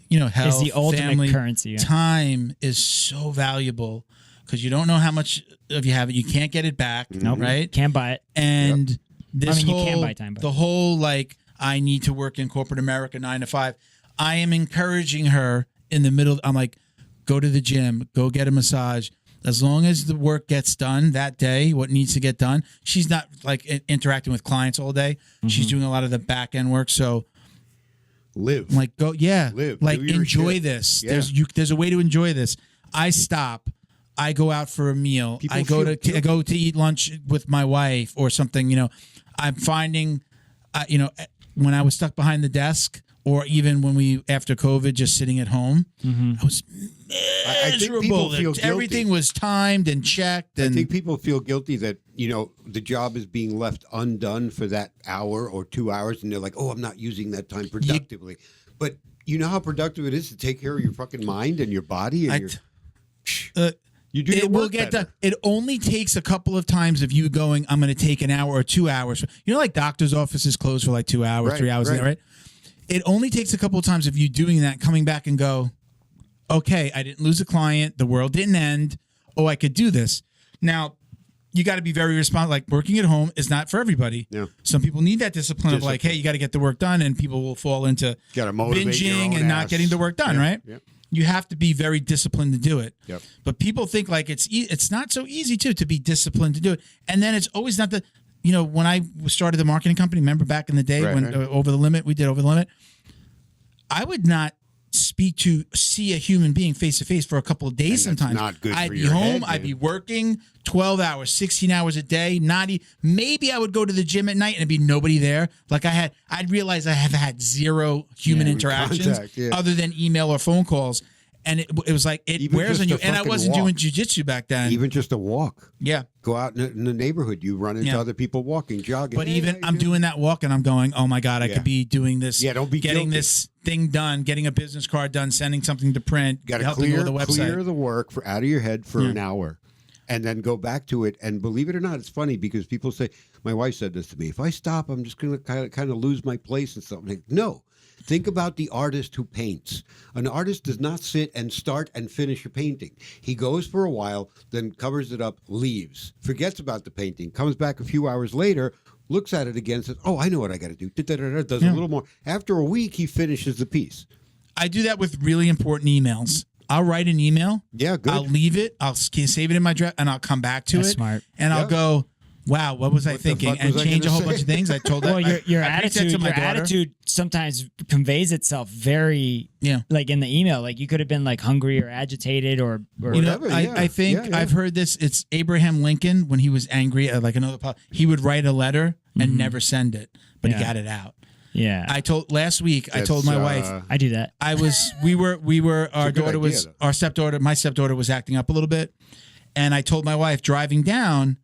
you know, health, is the ultimate family. currency. Yeah. Time is so valuable because you don't know how much of you have it. You can't get it back, right? Can't buy it. And this you can buy time. The whole, like, I need to work in corporate America 9 to 5. I am encouraging her in the middle. I'm like, go to the gym, go get a massage. As long as the work gets done that day, what needs to get done. She's not like interacting with clients all day. Mm-hmm. She's doing a lot of the back end work. So live, like, go, live, like, enjoy shit. This. Yeah. There's a way to enjoy this. I stop. I go out for a meal. I go to eat lunch with my wife or something. You know, I'm finding, you know, when I was stuck behind the desk, or even when we, after COVID, just sitting at home, I was miserable. Everything was timed and checked. And I think people feel guilty that, you know, the job is being left undone for that hour or 2 hours, and they're like, oh, I'm not using that time productively. But you know how productive it is to take care of your fucking mind and your body and you do your work better. It only takes a couple of times of you going, I'm going to take an hour or 2 hours. You know, like doctor's offices close for like 2 hours, 3 hours, right? It only takes a couple of times of you doing that, coming back and go, okay, I didn't lose a client. The world didn't end. Oh, I could do this. Now, you got to be very responsible. Like, working at home is not for everybody. Yeah. Some people need that discipline of like, hey, you got to get the work done, and people will fall into binging and not getting the work done, right? Yep. You have to be very disciplined to do it. Yep. But people think like it's not so easy to be disciplined to do it. And then it's always not the, you know, when I started the marketing company, remember back in the day when Over the Limit, we did Over the Limit, I would not see a human being face to face for a couple of days. Sometimes not good. I'd be home, I'd be working 12 hours, 16 hours a day. Maybe I would go to the gym at night and it'd be nobody there. Like I'd realize I have had zero human interactions other than email or phone calls. And it was like, it wears on you. And I wasn't doing jiu-jitsu back then. Even just a walk. Yeah. Go out in the neighborhood. You run into other people walking, jogging. But I'm doing that walk and I'm going, oh my God, I could be doing this. Yeah, don't be getting guilty. This thing done, getting a business card done, sending something to print, got to helping with the website. Clear the work out of your head for an hour and then go back to it. And believe it or not, it's funny because people say, my wife said this to me, if I stop, I'm just going to kind of lose my place and something. Like, no. Think about the artist who paints. An artist does not sit and start and finish a painting. He goes for a while, then covers it up, leaves, forgets about the painting, comes back a few hours later, looks at it again, says, oh, I know what I got to do. Does a little more. After a week, he finishes the piece. I do that with really important emails. I'll write an email. Yeah, good. I'll leave it. I'll save it in my draft, and I'll come back to That's it. smart. And I'll go, wow, what was I What the thinking? fuck was And I change a gonna whole say? bunch of things. I told Well, that. your I preached that attitude, to my your daughter. attitude sometimes conveys itself very, like in the email. Like you could have been like hungry or agitated or You know, Whatever, I think yeah. I've heard this. It's Abraham Lincoln when he was angry at like another. He would write a letter and never send it, but he got it out. yeah. I told last week. I told my wife. I do that. We were. Our a good daughter was. idea, Our stepdaughter. My stepdaughter was acting up a little bit, and I told my wife driving down.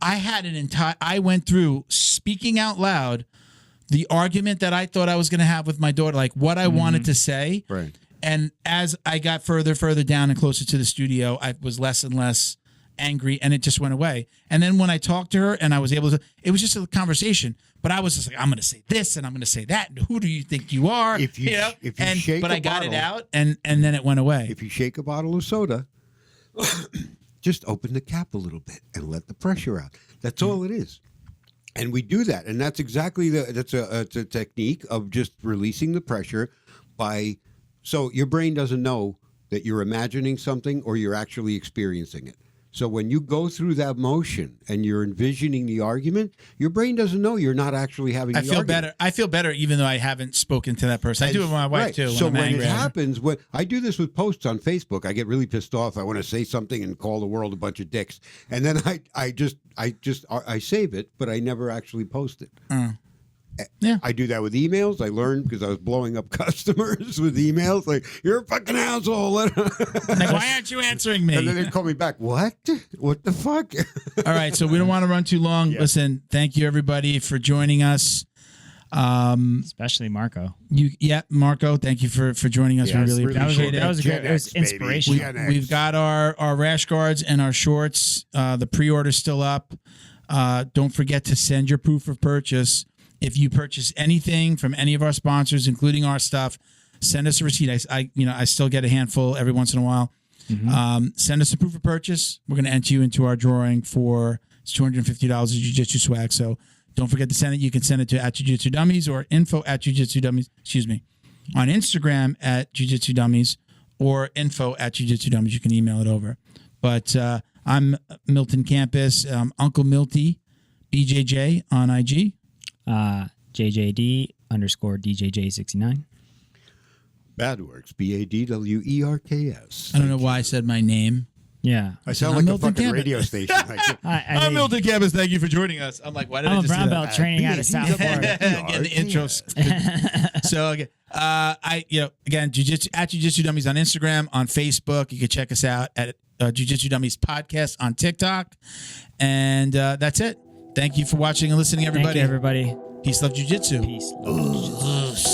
I had an entire. I went through speaking out loud the argument that I thought I was going to have with my daughter, like what I wanted to say. Right. And as I got further down and closer to the studio, I was less and less angry, and it just went away. And then when I talked to her, and I was able to, it was just a conversation. But I was just like, I'm going to say this, and I'm going to say that. And who do you think you are? If you shake but a I got bottle- it out, and then it went away. If you shake a bottle of soda, just open the cap a little bit and let the pressure out. That's all it is. And we do that, and that's exactly it's a technique of just releasing the pressure by. So your brain doesn't know that you're imagining something or you're actually experiencing it. So when you go through that motion and you're envisioning the argument, your brain doesn't know you're not actually having. I the feel argument. better. I feel better even though I haven't spoken to that person. I do it with my wife Right. too. So I'm when angry it at her. happens, when I do this with posts on Facebook, I get really pissed off. I want to say something and call the world a bunch of dicks, and then I save it, but I never actually post it. Yeah. I do that with emails. I learned because I was blowing up customers with emails, like you're a fucking asshole. Like, why aren't you answering me? And then they call me back. What? What the fuck? All right, so we don't want to run too long. Yeah. Listen, thank you everybody for joining us. Especially Marco. Marco, thank you for joining us. Yeah, we it's really really appreciate That was it. a great. It was Gen X, baby. inspirational. Gen X. We've got our rash guards and our shorts. The pre-order's still up. Don't forget to send your proof of purchase. If you purchase anything from any of our sponsors, including our stuff, send us a receipt. I still get a handful every once in a while. Send us a proof of purchase. We're going to enter you into our drawing for $250 of Jiu-Jitsu swag. So don't forget to send it. You can send it to @Jiu-Jitsu Dummies or info@Jiu-Jitsu Dummies. Excuse me. On Instagram @Jiu-Jitsu Dummies or info@Jiu-Jitsu Dummies. You can email it over. But I'm Milton Campus, Uncle Milty, BJJ on IG. JJD _DJJ69. Badworks. BADWERKS. I don't know why I said my name. Yeah. I sound I'm like a Milton fucking Campbell. radio station. Like, I'm Milton Campus. Thank you for joining us. I'm like, why did I I'm a just brown do that? belt training out of South Florida. Again, the intros. So again, again, @Jiu-Jitsu Dummies on Instagram, on Facebook. You can check us out at Jiu-Jitsu Dummies podcast on TikTok, and that's it. Thank you for watching and listening, everybody. Thank you, everybody. Peace, love, Jiu-Jitsu. Peace. Love, jiu-jitsu.